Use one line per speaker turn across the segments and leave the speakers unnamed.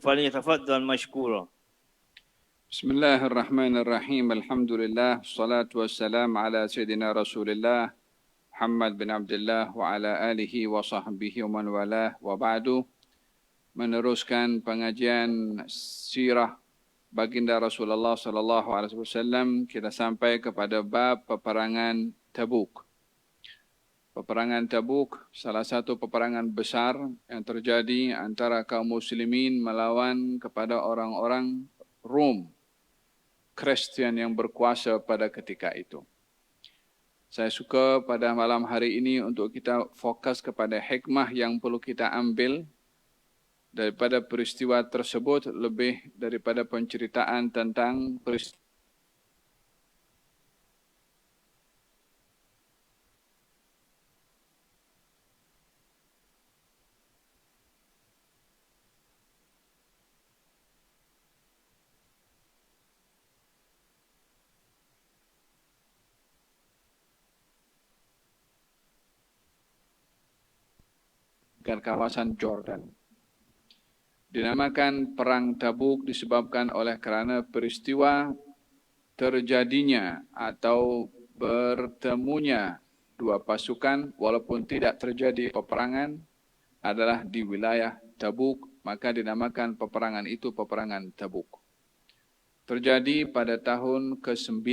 فليتفضل مشكورا.
بسم الله الرحمن الرحيم. الحمد لله والصلاة والسلام على سيدنا رسول الله محمد بن عبد الله وعلى آله وصحبه ومن والاه وبعد. Meneruskan pengajian sirah baginda Rasulullah sallallahu alaihi wasallam, kita sampai kepada bab peperangan Tabuk. Peperangan Tabuk salah satu peperangan besar yang terjadi antara kaum muslimin melawan kepada orang-orang Rom, Kristian yang berkuasa pada ketika itu. Saya suka pada malam hari ini untuk kita fokus kepada hikmah yang perlu kita ambil daripada peristiwa tersebut, lebih daripada penceritaan tentang peristiwa. Kawasan Jordan. Dinamakan Perang Tabuk disebabkan oleh kerana peristiwa terjadinya atau bertemunya dua pasukan walaupun tidak terjadi peperangan adalah di wilayah Tabuk, maka dinamakan peperangan itu Peperangan Tabuk. Terjadi pada tahun ke-9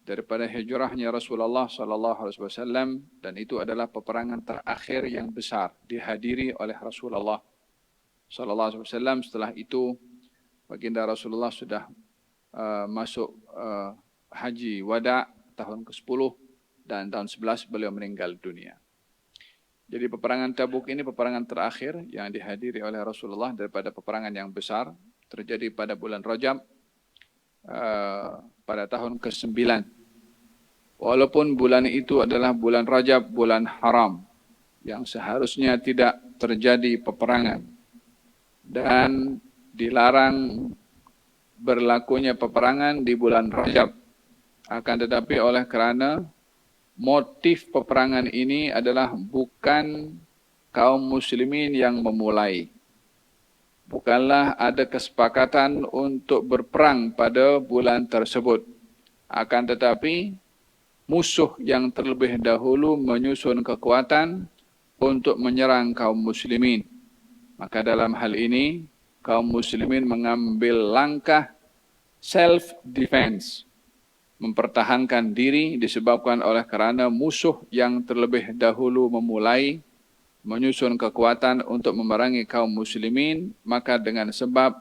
daripada hijrahnya Rasulullah sallallahu alaihi wasallam, dan itu adalah peperangan terakhir yang besar dihadiri oleh Rasulullah sallallahu alaihi wasallam. Setelah itu baginda Rasulullah sudah masuk haji wada tahun ke-10 dan tahun 11 beliau meninggal dunia. Jadi peperangan Tabuk ini peperangan terakhir yang dihadiri oleh Rasulullah daripada peperangan yang besar, terjadi pada bulan Rajab pada tahun ke-9. Walaupun bulan itu adalah bulan Rajab, bulan haram yang seharusnya tidak terjadi peperangan dan dilarang berlakunya peperangan di bulan Rajab. Akan tetapi oleh kerana motif peperangan ini adalah bukan kaum muslimin yang memulai. Bukanlah ada kesepakatan untuk berperang pada bulan tersebut. Akan tetapi musuh yang terlebih dahulu menyusun kekuatan untuk menyerang kaum muslimin. Maka dalam hal ini kaum muslimin mengambil langkah self-defense, mempertahankan diri disebabkan oleh kerana musuh yang terlebih dahulu memulai menyusun kekuatan untuk memerangi kaum muslimin. Maka dengan sebab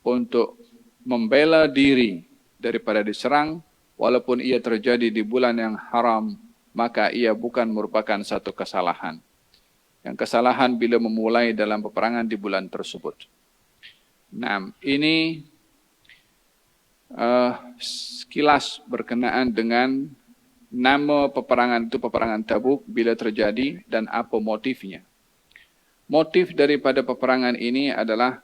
untuk membela diri daripada diserang, walaupun ia terjadi di bulan yang haram, maka ia bukan merupakan satu kesalahan. Yang kesalahan bila memulai dalam peperangan di bulan tersebut. Nah, ini sekilas berkenaan dengan nama peperangan itu, Peperangan Tabuk, bila terjadi dan apa motifnya. Motif daripada peperangan ini adalah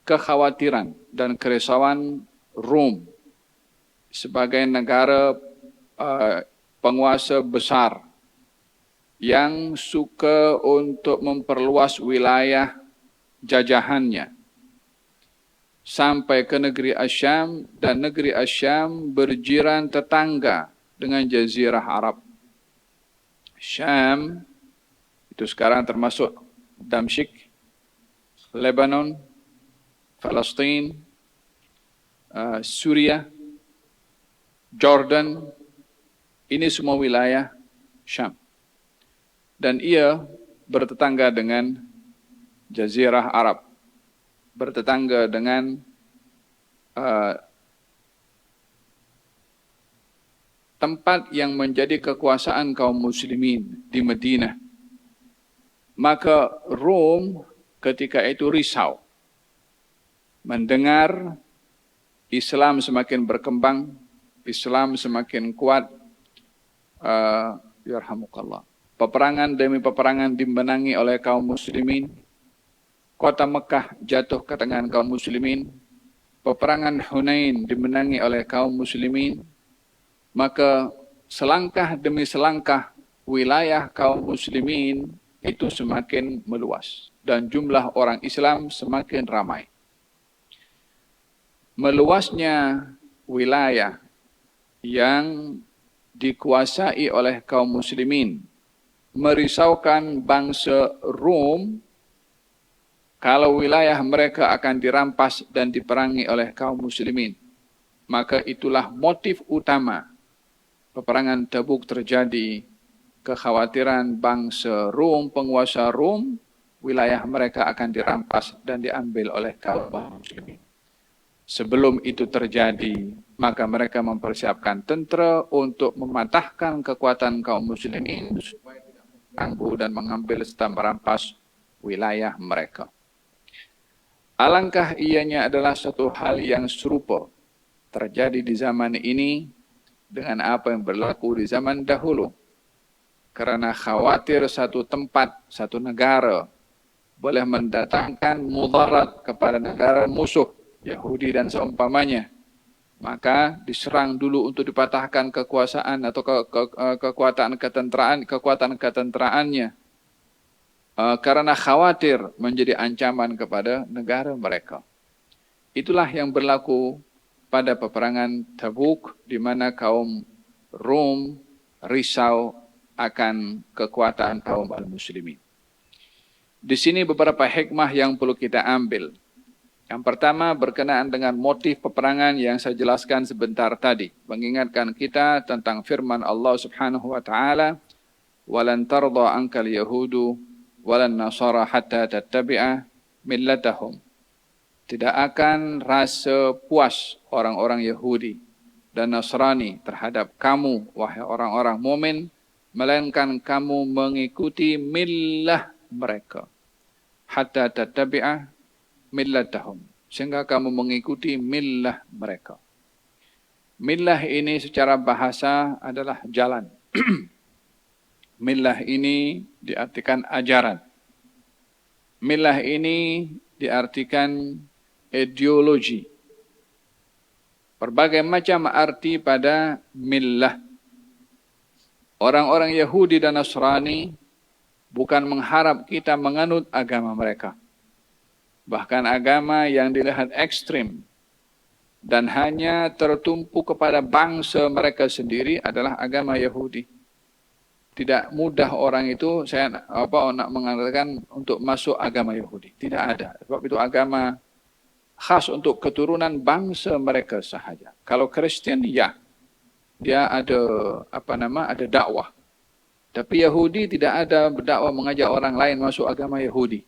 kekhawatiran dan kerisauan Rom sebagai negara penguasa besar yang suka untuk memperluas wilayah jajahannya sampai ke negeri Asyam, dan negeri Asyam berjiran tetangga dengan Jazirah Arab. Syam itu sekarang termasuk Damsyik, Lebanon, Palestin, Suria, Jordan, ini semua wilayah Syam. Dan ia bertetangga dengan Jazirah Arab, bertetangga dengan tempat yang menjadi kekuasaan kaum muslimin di Madinah. Maka Rom ketika itu risau mendengar Islam semakin berkembang, Islam semakin kuat. Yarhamukallah. Peperangan demi peperangan dimenangi oleh kaum muslimin. Kota Mekah jatuh ke tangan kaum muslimin. Peperangan Hunain dimenangi oleh kaum muslimin. Maka selangkah demi selangkah wilayah kaum muslimin itu semakin meluas dan jumlah orang Islam semakin ramai. Meluasnya wilayah yang dikuasai oleh kaum muslimin merisaukan bangsa Rom kalau wilayah mereka akan dirampas dan diperangi oleh kaum muslimin. Maka itulah motif utama peperangan Tabuk terjadi, kekhawatiran bangsa Rom, penguasa Rom, wilayah mereka akan dirampas dan diambil oleh kaum muslimin. Sebelum itu terjadi, maka mereka mempersiapkan tentera untuk mematahkan kekuatan kaum muslimin supaya tidak mengganggu dan mengambil serta merampas wilayah mereka. Alangkah ianya adalah satu hal yang serupa terjadi di zaman ini dengan apa yang berlaku di zaman dahulu. Karena khawatir satu tempat, satu negara boleh mendatangkan mudarat kepada negara musuh, Yahudi dan seumpamanya, maka diserang dulu untuk dipatahkan kekuasaan atau kekuatan ketenteraannya, karena khawatir menjadi ancaman kepada negara mereka. Itulah yang berlaku pada peperangan Tabuk, di mana kaum Rom risau akan kekuatan kaum al-muslimin. Di sini beberapa hikmah yang perlu kita ambil. Yang pertama berkenaan dengan motif peperangan yang saya jelaskan sebentar tadi, mengingatkan kita tentang firman Allah Subhanahu wa taala, "Walan tarda ankal yahudu walan nasara hatta tattabi'a millatahum." Tidak akan rasa puas orang-orang Yahudi dan Nasrani terhadap kamu, wahai orang-orang mukmin, melainkan kamu mengikuti millah mereka. Hatta tattabi'a millatahum, sehingga kamu mengikuti millah mereka. Millah ini secara bahasa adalah jalan. Millah ini diartikan ajaran. Millah ini diartikan ideologi. Berbagai macam arti pada millah. Orang-orang Yahudi dan Nasrani bukan mengharap kita menganut agama mereka. Bahkan agama yang dilihat ekstrim dan hanya tertumpu kepada bangsa mereka sendiri adalah agama Yahudi. Tidak mudah orang itu nak mengatakan untuk masuk agama Yahudi. Tidak ada. Sebab itu agama khas untuk keturunan bangsa mereka sahaja. Kalau Kristen, ya, dia ada ada dakwah. Tapi Yahudi tidak ada berdakwah mengajak orang lain masuk agama Yahudi.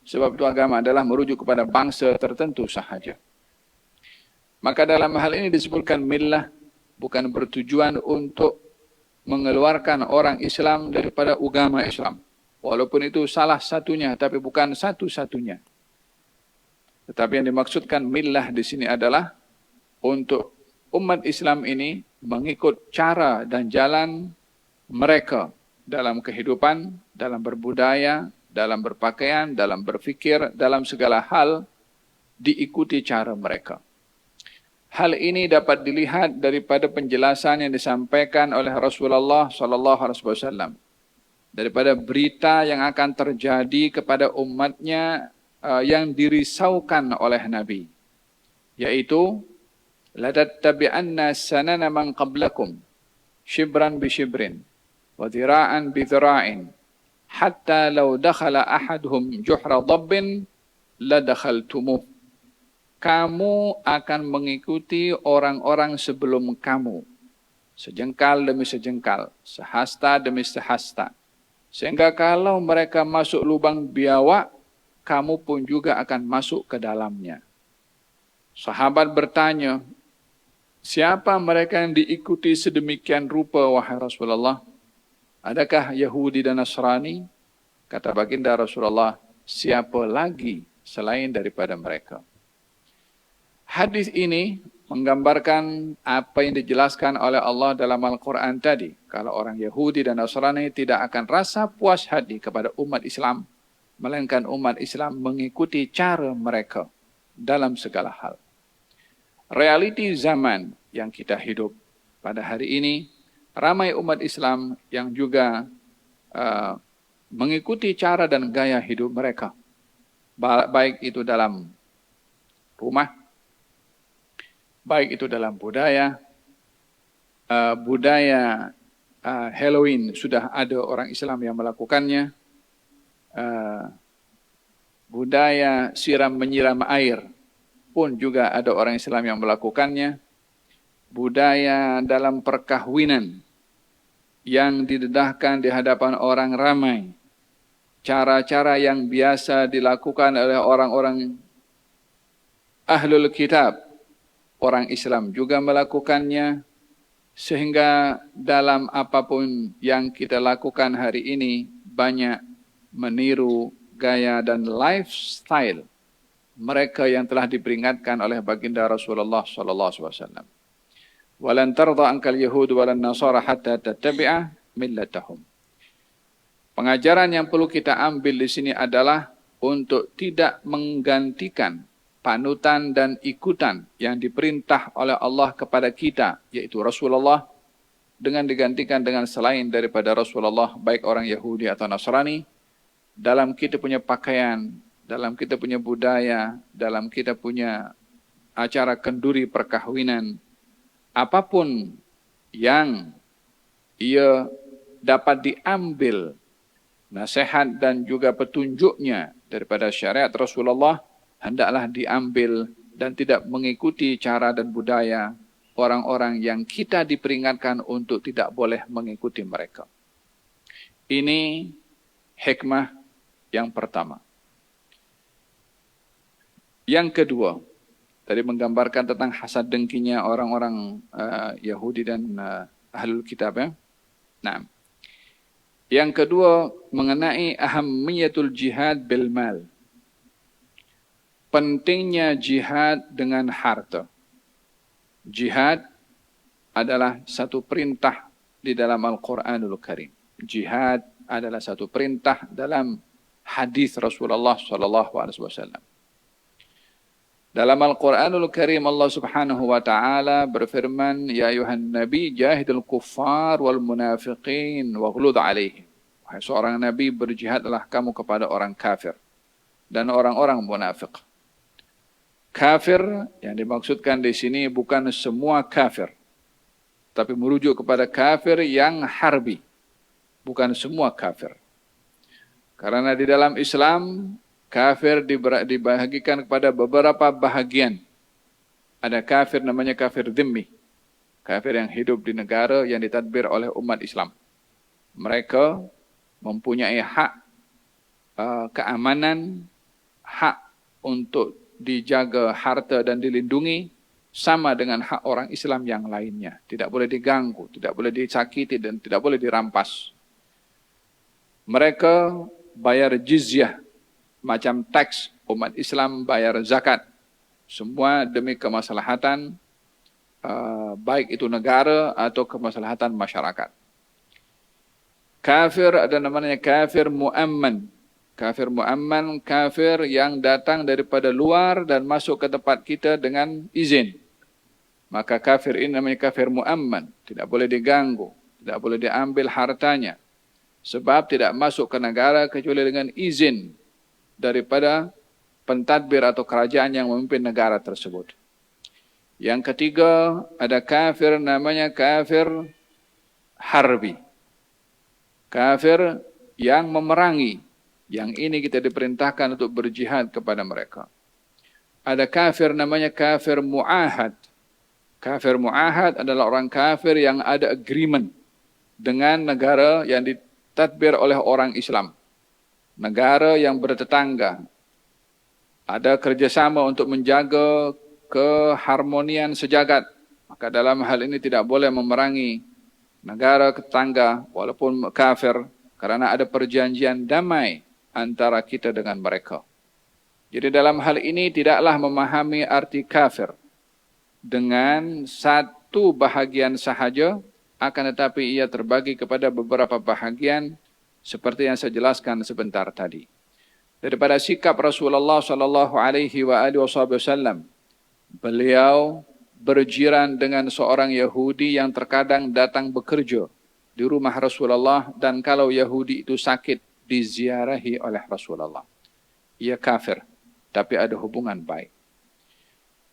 Sebab itu agama adalah merujuk kepada bangsa tertentu sahaja. Maka dalam hal ini disebutkan millah bukan bertujuan untuk mengeluarkan orang Islam daripada agama Islam. Walaupun itu salah satunya, tapi bukan satu-satunya. Tetapi yang dimaksudkan millah di sini adalah untuk umat Islam ini mengikut cara dan jalan mereka dalam kehidupan, dalam berbudaya, dalam berpakaian, dalam berfikir, dalam segala hal diikuti cara mereka. Hal ini dapat dilihat daripada penjelasan yang disampaikan oleh Rasulullah SAW, daripada berita yang akan terjadi kepada umatnya yang dirisaukan oleh Nabi, yaitu latattabi'anna sanana man qablakum shibran bi shibrin wa dhira'an bi dhira'in hatta law dakhala ahaduhum juhra dhabbin la dakhaltumuh. Kamu akan mengikuti orang-orang sebelum kamu, sejengkal demi sejengkal, sehasta demi sehasta, sehingga kalau mereka masuk lubang biawak, kamu pun juga akan masuk ke dalamnya. Sahabat bertanya, siapa mereka yang diikuti sedemikian rupa, wahai Rasulullah? Adakah Yahudi dan Nasrani? Kata baginda Rasulullah, siapa lagi selain daripada mereka? Hadis ini menggambarkan apa yang dijelaskan oleh Allah dalam Al-Quran tadi. Kalau orang Yahudi dan Nasrani tidak akan rasa puas hati kepada umat Islam, melainkan umat Islam mengikuti cara mereka dalam segala hal. Realiti zaman yang kita hidup pada hari ini, ramai umat Islam yang juga mengikuti cara dan gaya hidup mereka. Baik itu dalam rumah, baik itu dalam budaya, Halloween sudah ada orang Islam yang melakukannya, budaya siram menyiram air pun juga ada orang Islam yang melakukannya, budaya dalam perkahwinan yang didedahkan di hadapan orang ramai, cara-cara yang biasa dilakukan oleh orang-orang ahlul kitab, orang Islam juga melakukannya, sehingga dalam apapun yang kita lakukan hari ini banyak meniru gaya dan lifestyle mereka yang telah diperingatkan oleh baginda Rasulullah sallallahu alaihi wasallam. Walan tarda ankal yahud walan nasara hatta tattabi'a millatahum. Pengajaran yang perlu kita ambil di sini adalah untuk tidak menggantikan panutan dan ikutan yang diperintah oleh Allah kepada kita, yaitu Rasulullah, dengan digantikan dengan selain daripada Rasulullah, baik orang Yahudi atau Nasrani, dalam kita punya pakaian, dalam kita punya budaya, dalam kita punya acara kenduri perkahwinan, apapun yang ia dapat diambil nasihat dan juga petunjuknya daripada syariat Rasulullah, hendaklah diambil dan tidak mengikuti cara dan budaya orang-orang yang kita diperingatkan untuk tidak boleh mengikuti mereka. Ini hikmah yang pertama. Yang kedua, tadi menggambarkan tentang hasad dengkinya orang-orang Yahudi dan Ahlul Kitab. Ya? Nah, yang kedua mengenai ahammiyatul jihad bil mal. Pentingnya jihad dengan harta. Jihad adalah satu perintah di dalam Al-Quranul Karim. Jihad adalah satu perintah dalam hadis Rasulullah SAW. Dalam Al-Quranul Karim Allah Subhanahu wa taala berfirman, "Ya ayuhan nabi jahidul kuffar wal munafiqin waghlud 'alaihim." Wahai seorang nabi, berjihadlah kamu kepada orang kafir dan orang-orang munafik. Kafir yang dimaksudkan di sini bukan semua kafir, tapi merujuk kepada kafir yang harbi, bukan semua kafir. Karena di dalam Islam kafir dibahagikan kepada beberapa bahagian. Ada kafir namanya kafir dhimmi. Kafir yang hidup di negara yang ditadbir oleh umat Islam. Mereka mempunyai hak keamanan, hak untuk dijaga harta dan dilindungi, sama dengan hak orang Islam yang lainnya. Tidak boleh diganggu, tidak boleh disakiti, dan tidak boleh dirampas. Mereka bayar jizyah, macam teks umat Islam bayar zakat, semua demi kemaslahatan baik itu negara atau kemaslahatan masyarakat. Kafir ada namanya kafir mu'amman. Kafir mu'amman, kafir yang datang daripada luar dan masuk ke tempat kita dengan izin. Maka kafir ini namanya kafir mu'amman, tidak boleh diganggu, tidak boleh diambil hartanya, sebab tidak masuk ke negara kecuali dengan izin daripada pentadbir atau kerajaan yang memimpin negara tersebut. Yang ketiga, ada kafir namanya kafir harbi. Kafir yang memerangi. Yang ini kita diperintahkan untuk berjihad kepada mereka. Ada kafir namanya kafir mu'ahad. Kafir mu'ahad adalah orang kafir yang ada agreement dengan negara yang ditadbir oleh orang Islam. Negara yang bertetangga. Ada kerjasama untuk menjaga keharmonian sejagat. Maka dalam hal ini tidak boleh memerangi negara tetangga walaupun kafir, karena ada perjanjian damai antara kita dengan mereka. Jadi dalam hal ini tidaklah memahami arti kafir dengan satu bahagian sahaja, akan tetapi ia terbagi kepada beberapa bahagian seperti yang saya jelaskan sebentar tadi. Daripada sikap Rasulullah sallallahu alaihi wasallam, beliau berjiran dengan seorang Yahudi yang terkadang datang bekerja di rumah Rasulullah, dan kalau Yahudi itu sakit diziarahi oleh Rasulullah. Ia kafir, tapi ada hubungan baik.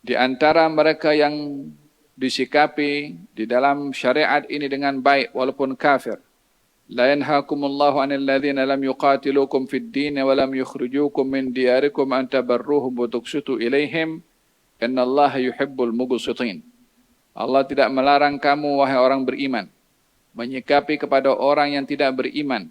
Di antara mereka yang disikapi di dalam syariat ini dengan baik walaupun kafir. La yanhaakumullahu 'anil ladzina lam yuqatilukum fid din wa lam yukhrijukum min diyarikum an tabarruhum wa tuqsitu ilaihim innallaha yuhibbul muqsitin. Allah tidak melarang kamu wahai orang beriman menyikapi kepada orang yang tidak beriman,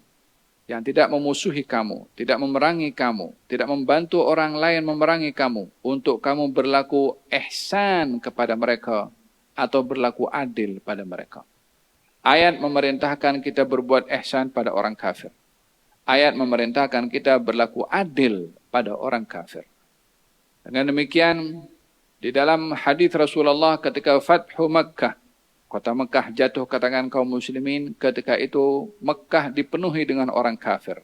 yang tidak memusuhi kamu, tidak memerangi kamu, tidak membantu orang lain memerangi kamu, untuk kamu berlaku ihsan kepada mereka atau berlaku adil pada mereka. Ayat memerintahkan kita berbuat ihsan pada orang kafir. Ayat memerintahkan kita berlaku adil pada orang kafir. Dengan demikian, di dalam hadis Rasulullah ketika Fathu Makkah, kota Mekah jatuh ke tangan kaum muslimin, ketika itu Mekah dipenuhi dengan orang kafir.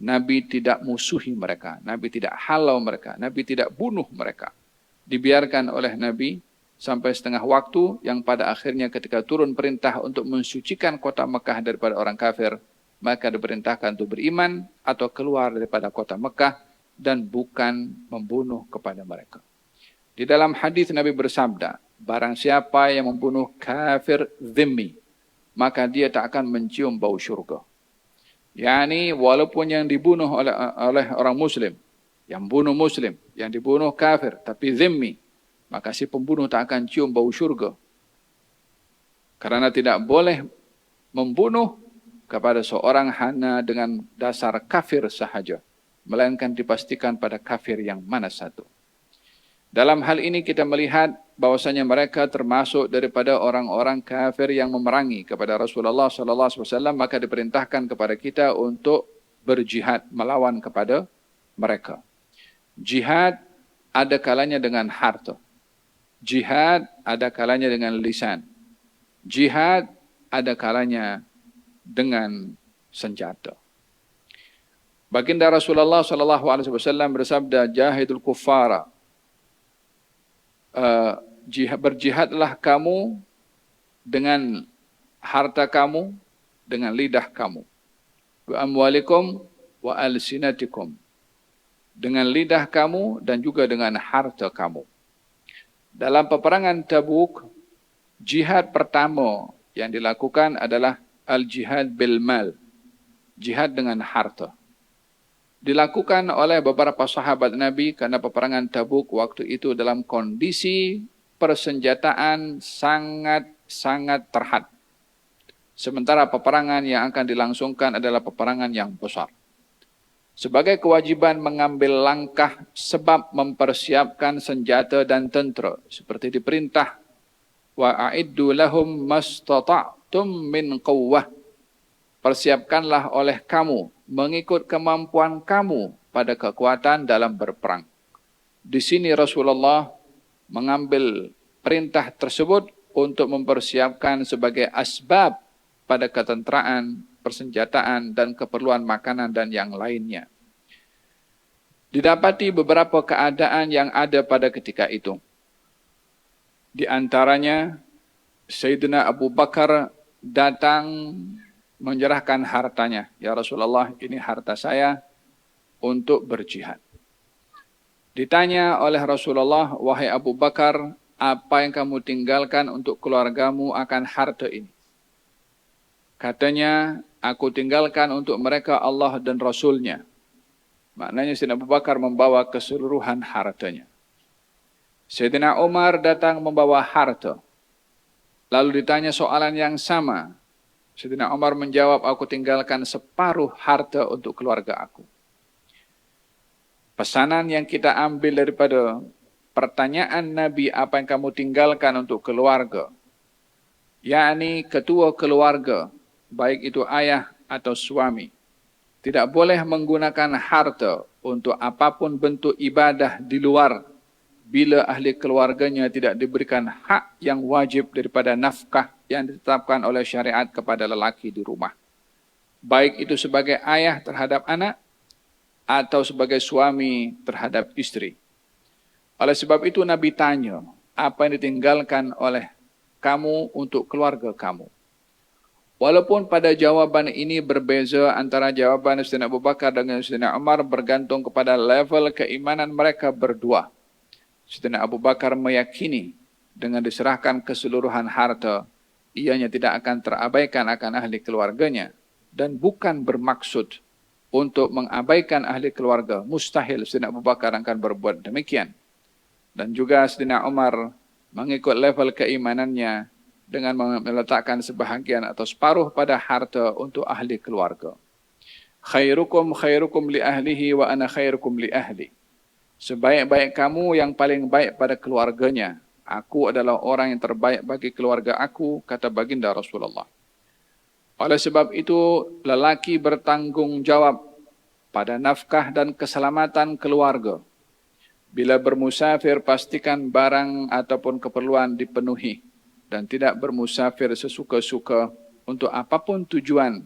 Nabi tidak musuhi mereka, Nabi tidak halau mereka, Nabi tidak bunuh mereka. Dibiarkan oleh Nabi sampai setengah waktu yang pada akhirnya ketika turun perintah untuk mensucikan kota Mekah daripada orang kafir, maka diperintahkan untuk beriman atau keluar daripada kota Mekah dan bukan membunuh kepada mereka. Di dalam hadis Nabi bersabda, barang siapa yang membunuh kafir zimmi, maka dia tak akan mencium bau syurga. Yani walaupun yang dibunuh oleh orang muslim, yang bunuh muslim, yang dibunuh kafir, tapi zimmi, maka si pembunuh tak akan cium bau syurga. Karena tidak boleh membunuh kepada seorang hanya dengan dasar kafir sahaja, melainkan dipastikan pada kafir yang mana satu. Dalam hal ini kita melihat bahwasanya mereka termasuk daripada orang-orang kafir yang memerangi kepada Rasulullah SAW, maka diperintahkan kepada kita untuk berjihad melawan kepada mereka. Jihad ada kalanya dengan harta. Jihad ada kalanya dengan lisan. Jihad ada kalanya dengan senjata. Baginda Rasulullah SAW bersabda, jahidul kuffara, berjihadlah kamu dengan harta kamu, dengan lidah kamu. Wa amwalikum wa alsinatikum. Dengan lidah kamu dan juga dengan harta kamu. Dalam peperangan Tabuk, jihad pertama yang dilakukan adalah al-jihad bil mal. Jihad dengan harta. Dilakukan oleh beberapa sahabat Nabi karena peperangan Tabuk waktu itu dalam kondisi persenjataan sangat terhad. Sementara peperangan yang akan dilangsungkan adalah peperangan yang besar. Sebagai kewajiban mengambil langkah sebab mempersiapkan senjata dan tentera. Seperti diperintah, wa'iddu lahum mastata'tum min quwwah. Persiapkanlah oleh kamu mengikut kemampuan kamu pada kekuatan dalam berperang. Di sini Rasulullah mengambil perintah tersebut untuk mempersiapkan sebagai asbab pada ketenteraan, persenjataan dan keperluan makanan dan yang lainnya. Didapati beberapa keadaan yang ada pada ketika itu. Di antaranya Sayyidina Abu Bakar datang menyerahkan hartanya. Ya Rasulullah, ini harta saya untuk berjihad. Ditanya oleh Rasulullah, wahai Abu Bakar, apa yang kamu tinggalkan untuk keluargamu akan harta ini? Katanya, aku tinggalkan untuk mereka Allah dan Rasulnya. Maknanya Sayyidina Abu Bakar membawa keseluruhan hartanya. Sayyidina Umar datang membawa harta. Lalu ditanya soalan yang sama. Sayyidina Umar menjawab, aku tinggalkan separuh harta untuk keluarga aku. Pesanan yang kita ambil daripada pertanyaan Nabi, apa yang kamu tinggalkan untuk keluarga? yakni ketua keluarga, baik itu ayah atau suami, tidak boleh menggunakan harta untuk apapun bentuk ibadah di luar bila ahli keluarganya tidak diberikan hak yang wajib daripada nafkah yang ditetapkan oleh syariat kepada lelaki di rumah. Baik itu sebagai ayah terhadap anak atau sebagai suami terhadap istri. Oleh sebab itu Nabi tanya, apa yang ditinggalkan oleh kamu untuk keluarga kamu? Walaupun pada jawaban ini berbeza antara jawaban Sayyidina Abu Bakar dengan Sayyidina Umar bergantung kepada level keimanan mereka berdua. Sayyidina Abu Bakar meyakini dengan diserahkan keseluruhan harta, ianya tidak akan terabaikan akan ahli keluarganya dan bukan bermaksud untuk mengabaikan ahli keluarga. Mustahil Sayyidina Abu Bakar akan berbuat demikian. Dan juga Sayyidina Umar mengikut level keimanannya dengan meletakkan sebahagian atau separuh pada harta untuk ahli keluarga. Khairukum khairukum li ahlihi wa ana khairukum li ahli. Sebaik-baik kamu yang paling baik pada keluarganya. Aku adalah orang yang terbaik bagi keluarga aku, kata baginda Rasulullah. Oleh sebab itu, lelaki bertanggung jawab pada nafkah dan keselamatan keluarga. Bila bermusafir, pastikan barang ataupun keperluan dipenuhi dan tidak bermusafir sesuka-suka untuk apapun tujuan,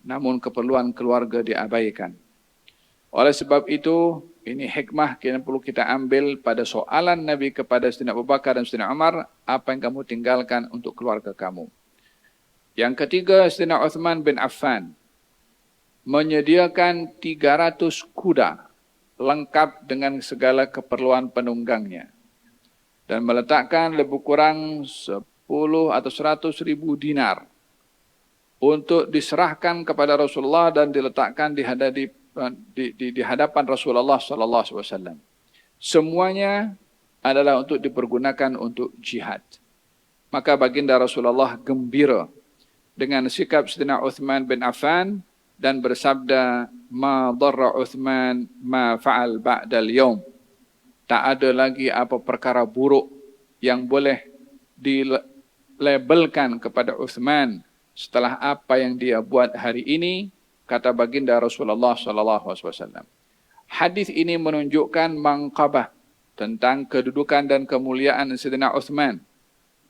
namun keperluan keluarga diabaikan. Oleh sebab itu, ini hikmah yang perlu kita ambil pada soalan Nabi kepada Sayyidina Abu Bakar dan Sayyidina Umar, apa yang kamu tinggalkan untuk keluarga kamu. Yang ketiga, Sayyidina Uthman bin Affan menyediakan 300 kuda lengkap dengan segala keperluan penunggangnya dan meletakkan lebih kurang 10 atau 100 ribu dinar untuk diserahkan kepada Rasulullah dan diletakkan di hadapan Rasulullah SAW. Semuanya adalah untuk dipergunakan untuk jihad. Maka baginda Rasulullah gembira dengan sikap Sayyidina Uthman bin Affan dan bersabda, ma dharra Uthman ma fa'al ba'dal yawm. Tak ada lagi apa perkara buruk yang boleh dilabelkan kepada Uthman setelah apa yang dia buat hari ini, kata baginda Rasulullah SAW. Hadis ini menunjukkan mangqabah tentang kedudukan dan kemuliaan Sayyidina Uthman.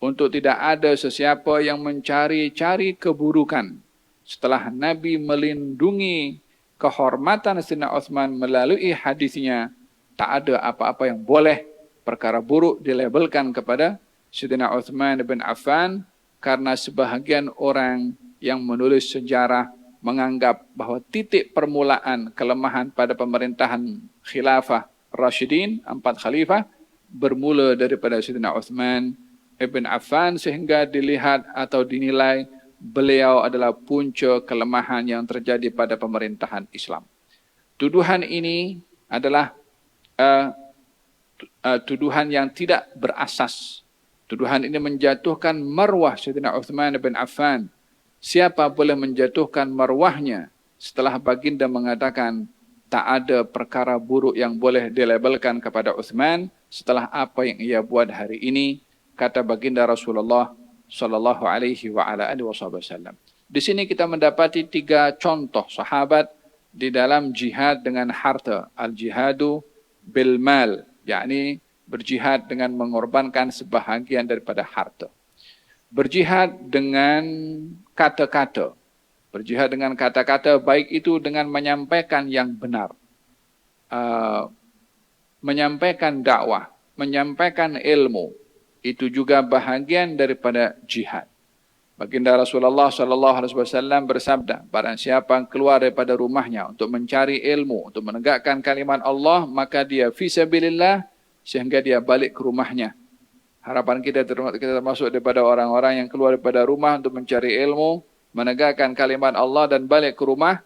Untuk tidak ada sesiapa yang mencari-cari keburukan setelah Nabi melindungi kehormatan Sayyidina Uthman melalui hadisnya, tak ada apa-apa yang boleh perkara buruk dilabelkan kepada Sayyidina Uthman bin Affan, karena sebahagian orang yang menulis sejarah menganggap bahawa titik permulaan kelemahan pada pemerintahan khilafah Rashidin, 4 khalifah, bermula daripada Sayyidina Uthman bin Affan, sehingga dilihat atau dinilai beliau adalah punca kelemahan yang terjadi pada pemerintahan Islam. Tuduhan ini adalah tuduhan yang tidak berasas. Tuduhan ini menjatuhkan marwah Sayyidina Uthman bin Affan. Siapa boleh menjatuhkan marwahnya setelah baginda mengatakan tak ada perkara buruk yang boleh dilabelkan kepada Uthman setelah apa yang ia buat hari ini, kata baginda Rasulullah sallallahu alaihi wa ala alihi wasallam. Di sini kita mendapati 3 contoh sahabat di dalam jihad dengan harta. Al-jihadu bil mal, yakni berjihad dengan mengorbankan sebahagian daripada harta. Berjihad dengan kata-kata. Berjihad dengan kata-kata, baik itu dengan menyampaikan yang benar. Menyampaikan dakwah, menyampaikan ilmu. Itu juga bahagian daripada jihad. Baginda Rasulullah SAW bersabda, barang siapa yang keluar daripada rumahnya untuk mencari ilmu, untuk menegakkan kalimat Allah, maka dia fisabilillah sehingga dia balik ke rumahnya. Harapan kita termasuk daripada orang-orang yang keluar daripada rumah untuk mencari ilmu, menegakkan kalimat Allah dan balik ke rumah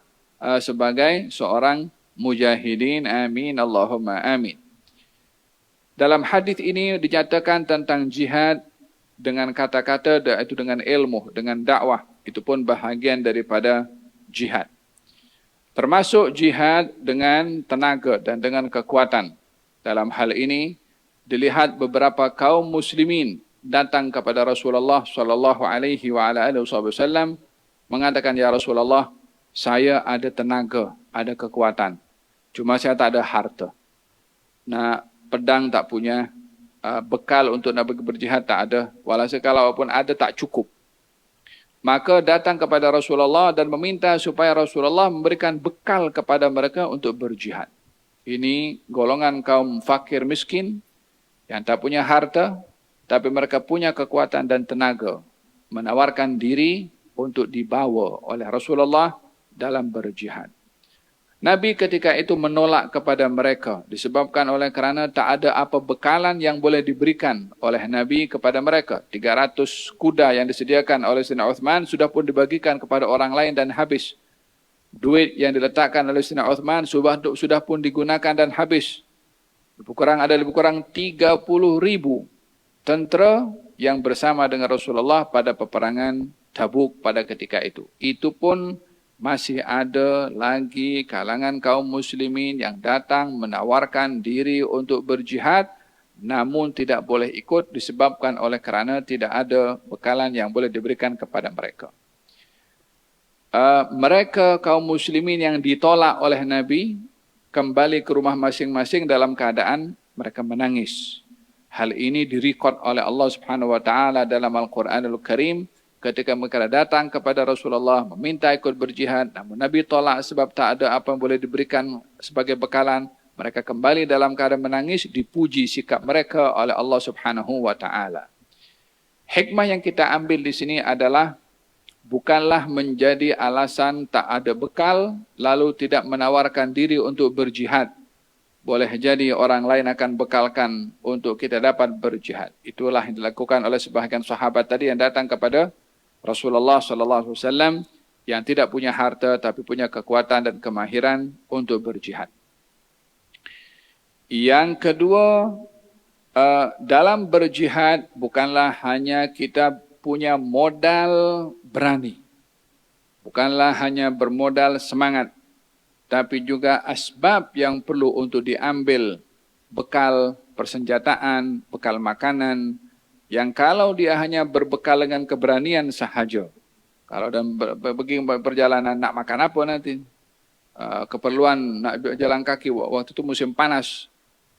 sebagai seorang mujahidin. Amin, Allahumma amin. Dalam hadis ini dinyatakan tentang jihad dengan kata-kata, yaitu dengan ilmu, dengan dakwah. Itu pun bahagian daripada jihad. Termasuk jihad dengan tenaga dan dengan kekuatan. Dalam hal ini dilihat beberapa kaum muslimin datang kepada Rasulullah sallallahu alaihi wasallam mengatakan, ya Rasulullah, saya ada tenaga, ada kekuatan. Cuma saya tak ada harta. Nah, pedang tak punya, bekal untuk nak pergi berjihad tak ada, walhasil kalaupun ada tak cukup. Maka datang kepada Rasulullah dan meminta supaya Rasulullah memberikan bekal kepada mereka untuk berjihad. Ini golongan kaum fakir miskin yang tak punya harta, tapi mereka punya kekuatan dan tenaga, menawarkan diri untuk dibawa oleh Rasulullah dalam berjihad. Nabi ketika itu menolak kepada mereka disebabkan oleh kerana tak ada apa bekalan yang boleh diberikan oleh Nabi kepada mereka. 300 kuda yang disediakan oleh Sayyidina Uthman sudah pun dibagikan kepada orang lain dan habis. Duit yang diletakkan oleh Sayyidina Uthman sudah pun digunakan dan habis. Lebih kurang 30,000 tentera yang bersama dengan Rasulullah pada peperangan Tabuk pada ketika itu. Itu pun masih ada lagi kalangan kaum muslimin yang datang menawarkan diri untuk berjihad namun tidak boleh ikut disebabkan oleh kerana tidak ada bekalan yang boleh diberikan kepada mereka. Mereka kaum muslimin yang ditolak oleh Nabi kembali ke rumah masing-masing dalam keadaan mereka menangis. Hal ini direkod oleh Allah Subhanahu wa taala dalam Al-Qur'anul Karim ketika mereka datang kepada Rasulullah meminta ikut berjihad, namun Nabi tolak sebab tak ada apa yang boleh diberikan sebagai bekalan. Mereka kembali dalam keadaan menangis, dipuji sikap mereka oleh Allah Subhanahu wa taala. Hikmah yang kita ambil di sini adalah bukanlah menjadi alasan tak ada bekal lalu tidak menawarkan diri untuk berjihad. Boleh jadi orang lain akan bekalkan untuk kita dapat berjihad. Itulah yang dilakukan oleh sebahagian sahabat tadi yang datang kepada Rasulullah sallallahu alaihi wasallam yang tidak punya harta tapi punya kekuatan dan kemahiran untuk berjihad. Yang kedua, dalam berjihad bukanlah hanya kita punya modal berani. Bukanlah hanya bermodal semangat, tapi juga asbab yang perlu untuk diambil, bekal persenjataan, bekal makanan, yang kalau dia hanya berbekal dengan keberanian sahaja. Kalau dalam pergi perjalanan nak makan apa nanti? Keperluan nak jalan kaki waktu itu musim panas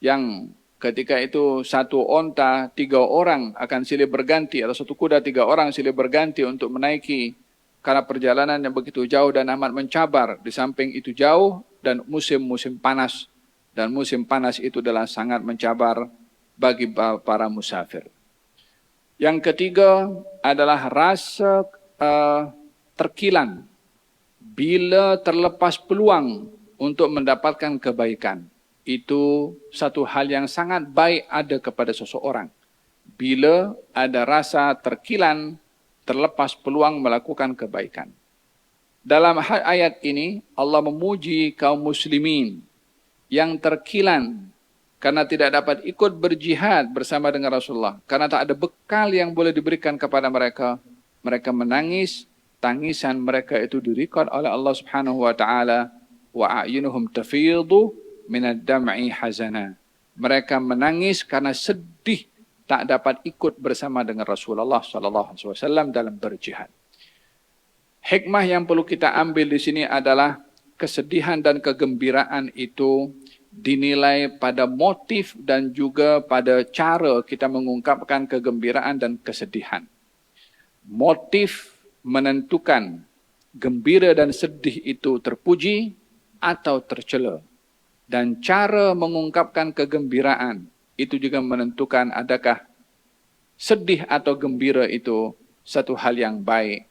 yang ketika itu satu onta 3 orang akan silih berganti atau satu kuda 3 orang silih berganti untuk menaiki karena perjalanan yang begitu jauh dan amat mencabar. Di samping itu jauh dan musim panas dan musim panas itu adalah sangat mencabar bagi para musafir. Yang ketiga adalah rasa terkilan bila terlepas peluang untuk mendapatkan kebaikan. Itu satu hal yang sangat baik ada kepada seseorang. Bila ada rasa terkilan, terlepas peluang melakukan kebaikan. Dalam ayat ini, Allah memuji kaum muslimin yang terkilan karena tidak dapat ikut berjihad bersama dengan Rasulullah. Karena tak ada bekal yang boleh diberikan kepada mereka. Mereka menangis, tangisan mereka itu direkod oleh Allah Subhanahu wa taala, wa a'yunuhum tafidhu minad dam'i hazana. Mereka menangis karena sedih tak dapat ikut bersama dengan Rasulullah sallallahu alaihi wasallam dalam berjihad. Hikmah yang perlu kita ambil di sini adalah kesedihan dan kegembiraan itu dinilai pada motif dan juga pada cara kita mengungkapkan kegembiraan dan kesedihan. Motif menentukan gembira dan sedih itu terpuji atau tercela. Dan cara mengungkapkan kegembiraan itu juga menentukan adakah sedih atau gembira itu satu hal yang baik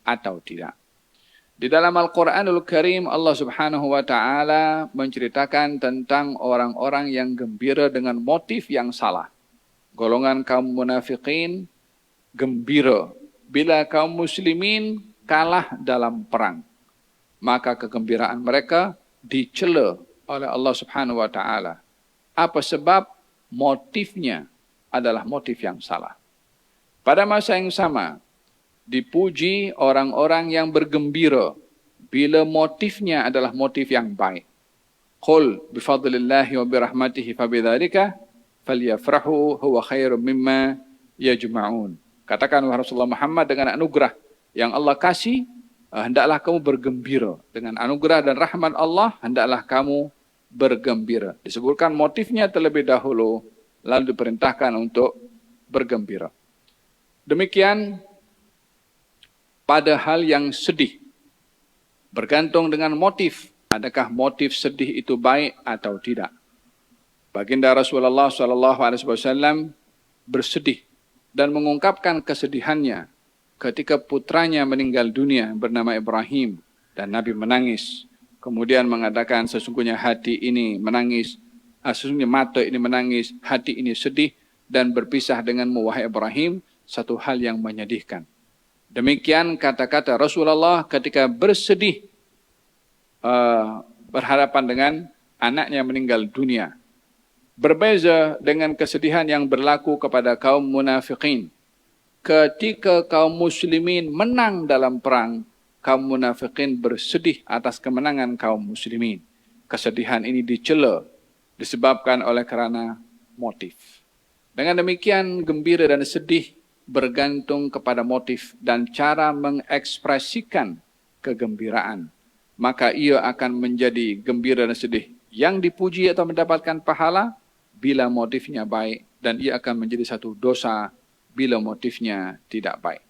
atau tidak. Di dalam Al-Quranul Karim, Allah Subhanahu wa taala menceritakan tentang orang-orang yang gembira dengan motif yang salah. Golongan kaum munafikin gembira bila kaum muslimin kalah dalam perang. Maka kegembiraan mereka dicela oleh Allah Subhanahu wa taala. Apa sebab? Motifnya adalah motif yang salah. Pada masa yang sama, dipuji orang-orang yang bergembira bila motifnya adalah motif yang baik. Qul bifadlillahi wa birahmatihi fabidzalika falyafrahu huwa khairum mimma yajma'un. Katakan wahai Rasulullah Muhammad, dengan anugerah yang Allah kasih, hendaklah kamu bergembira. Dengan anugerah dan rahmat Allah, hendaklah kamu bergembira. Disebutkan motifnya terlebih dahulu, lalu diperintahkan untuk bergembira. Demikian pada hal yang sedih. Bergantung dengan motif. Adakah motif sedih itu baik atau tidak? Baginda Rasulullah SAW bersedih dan mengungkapkan kesedihannya ketika putranya meninggal dunia bernama Ibrahim dan Nabi menangis. Kemudian mengatakan sesungguhnya hati ini menangis, sesungguhnya mata ini menangis, hati ini sedih dan berpisah denganmu wahai Ibrahim, satu hal yang menyedihkan. Demikian kata-kata Rasulullah ketika bersedih berhadapan dengan anaknya meninggal dunia. Berbeza dengan kesedihan yang berlaku kepada kaum munafikin. Ketika kaum muslimin menang dalam perang, kaum munafikin bersedih atas kemenangan kaum muslimin. Kesedihan ini dicela disebabkan oleh kerana motif. Dengan demikian, gembira dan sedih bergantung kepada motif dan cara mengekspresikan kegembiraan. Maka ia akan menjadi gembira dan sedih yang dipuji atau mendapatkan pahala bila motifnya baik, dan ia akan menjadi satu dosa bila motifnya tidak baik.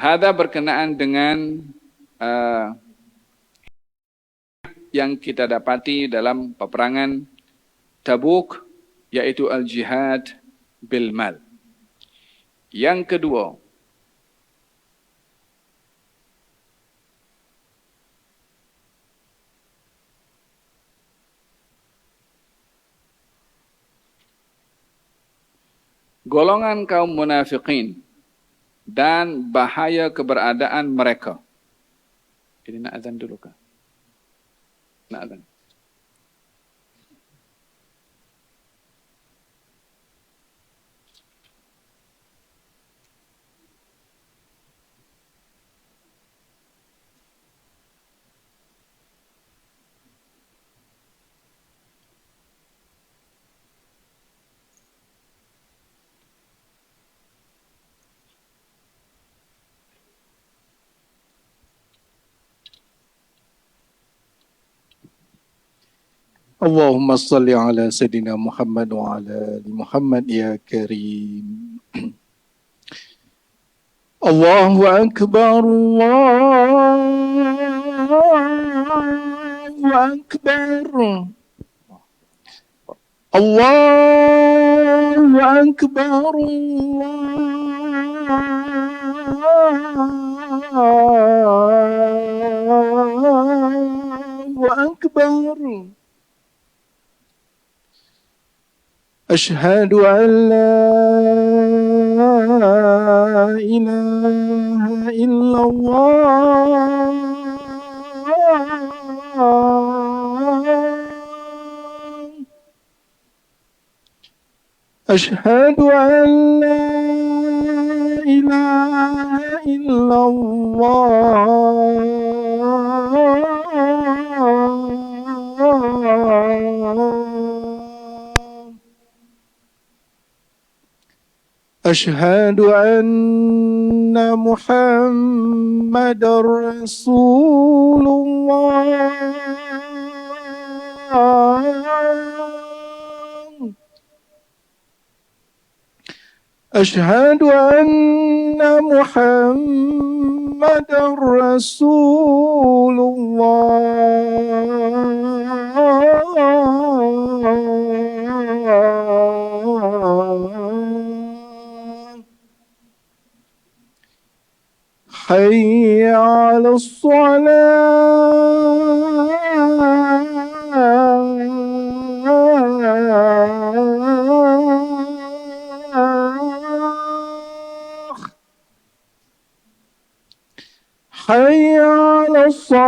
Hada berkenaan dengan yang kita dapati dalam peperangan Tabuk, yaitu al-jihad bil mal. Yang kedua, golongan kaum munafikin dan bahaya keberadaan mereka. Ini nak azan dulu kah? Nak azan.
Allahumma salli ala Sayyidina Muhammad wa ala ali Muhammad ya Karim. Allahu Akbar, Allahu Akbar, Allahu Akbar, Allahu Akbar. أشهد أن لا إله إلا الله أشهد أن لا إله إلا الله أشهد أن محمد رسول الله أشهد أن محمد رسول الله حي على الصلاة حي على الصلاة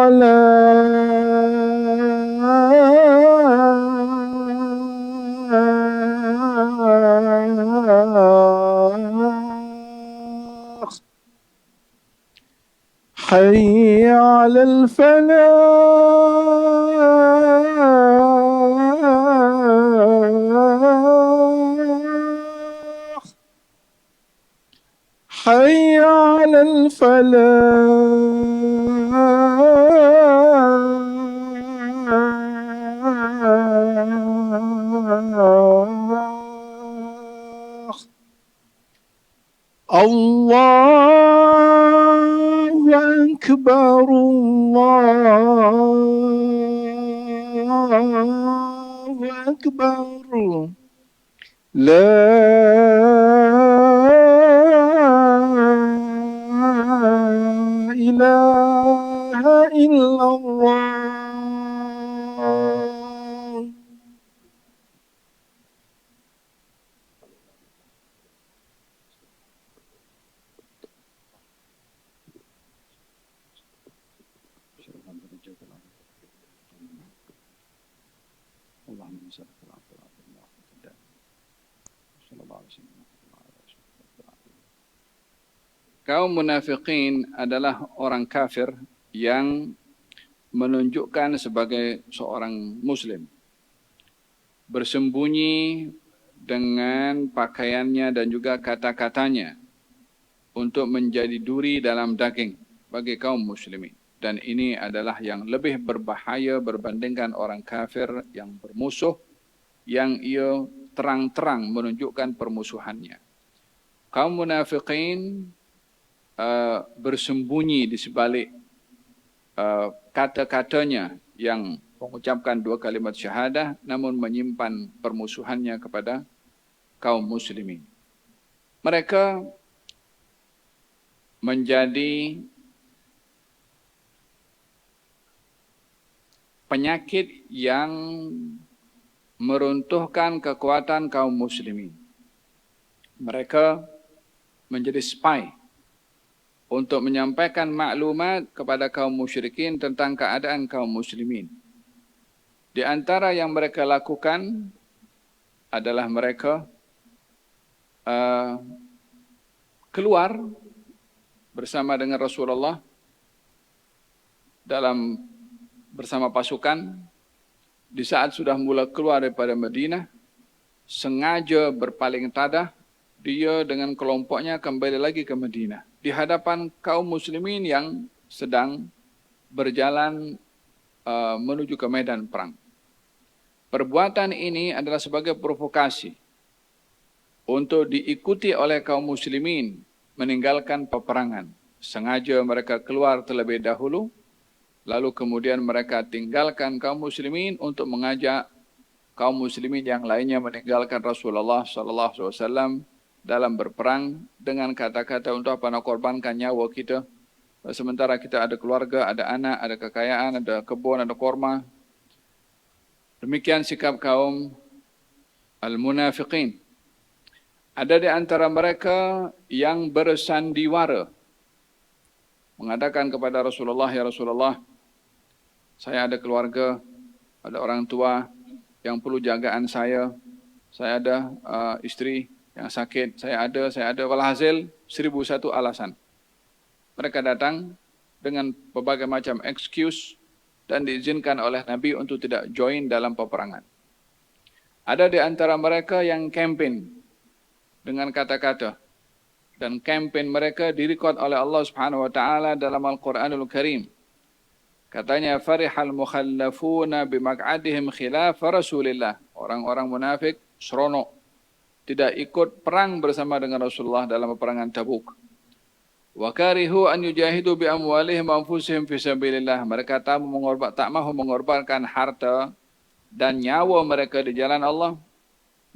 حي على الفلاح حي على الفلاح الله أكبر الله أكبر لا
Kaum munafiqin adalah orang kafir yang menunjukkan sebagai seorang muslim. Bersembunyi dengan pakaiannya dan juga kata-katanya untuk menjadi duri dalam daging bagi kaum muslimin. Dan ini adalah yang lebih berbahaya berbandingkan orang kafir yang bermusuh, yang ia terang-terang menunjukkan permusuhannya. Kaum munafiqin bersembunyi di sebalik kata-katanya yang mengucapkan 2 kalimat syahadah namun menyimpan permusuhannya kepada kaum muslimin. Mereka menjadi penyakit yang meruntuhkan kekuatan kaum muslimin. Mereka menjadi spy untuk menyampaikan maklumat kepada kaum musyrikin tentang keadaan kaum muslimin. Di antara yang mereka lakukan adalah mereka keluar bersama dengan Rasulullah bersama pasukan. Di saat sudah mula keluar daripada Madinah, sengaja berpaling tadah, dia dengan kelompoknya kembali lagi ke Madinah di hadapan kaum muslimin yang sedang berjalan menuju ke medan perang. Perbuatan ini adalah sebagai provokasi untuk diikuti oleh kaum muslimin meninggalkan peperangan. Sengaja mereka keluar terlebih dahulu, lalu kemudian mereka tinggalkan kaum muslimin untuk mengajak kaum muslimin yang lainnya meninggalkan Rasulullah SAW dalam berperang dengan kata-kata untuk apa nak korbankan nyawa kita. Sementara kita ada keluarga, ada anak, ada kekayaan, ada kebun, ada korma. Demikian sikap kaum al-munafiqin. Ada di antara mereka yang bersandiwara, mengatakan kepada Rasulullah, ya Rasulullah, saya ada keluarga, ada orang tua yang perlu jagaan saya ada istri yang sakit, saya ada, walhasil 1001 alasan. Mereka datang dengan berbagai macam excuse dan diizinkan oleh Nabi untuk tidak join dalam peperangan. Ada di antara mereka yang campaign dengan kata-kata, dan campaign mereka direkod oleh Allah Subhanahu wa taala dalam Al-Qur'anul Karim. Katanya farihal mukhallafuna bimaq'adihim khilaf Rasulillah. Orang-orang munafik seronok tidak ikut perang bersama dengan Rasulullah dalam peperangan Tabuk. Wa karihu an yujahidu bi amwalihim wa anfusihim fi sabilillah. Mereka tak mahu mengorbankan harta dan nyawa mereka di jalan Allah.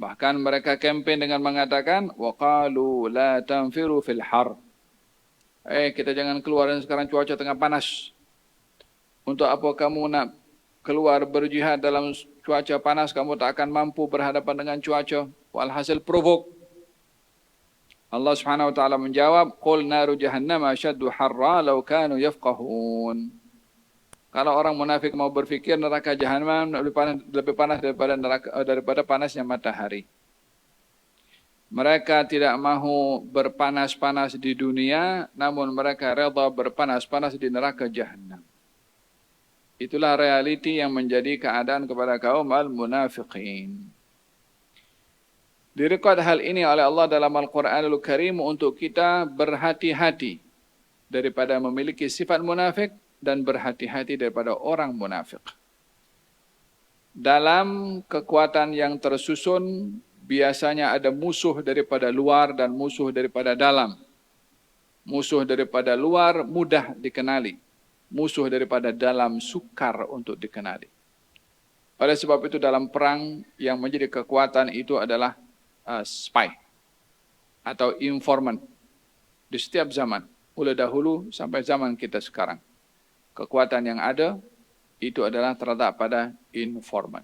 Bahkan mereka kempen dengan mengatakan wa qalu la tanfiru fil har. Kita jangan keluar sekarang cuaca tengah panas. Untuk apa kamu nak keluar berjihad dalam cuaca panas, kamu tak akan mampu berhadapan dengan cuaca. Walhasil provok. Allah Subhanahu wa taala menjawab, "Qul naru jahannam ashaddu harra law kanu yafqahun." Kalau orang munafik mau berfikir neraka jahanam lebih panas daripada panasnya matahari. Mereka tidak mahu berpanas-panas di dunia, namun mereka rela berpanas-panas di neraka jahanam. Itulah realiti yang menjadi keadaan kepada kaum al-munafiqin. Direkod hal ini oleh Allah dalam Al-Quranul Karim untuk kita berhati-hati daripada memiliki sifat munafik dan berhati-hati daripada orang munafik. Dalam kekuatan yang tersusun, biasanya ada musuh daripada luar dan musuh daripada dalam. Musuh daripada luar mudah dikenali. Musuh daripada dalam sukar untuk dikenali. Oleh sebab itu dalam perang yang menjadi kekuatan itu adalah spy atau informan di setiap zaman, mulai dahulu sampai zaman kita sekarang. Kekuatan yang ada itu adalah terletak pada informan,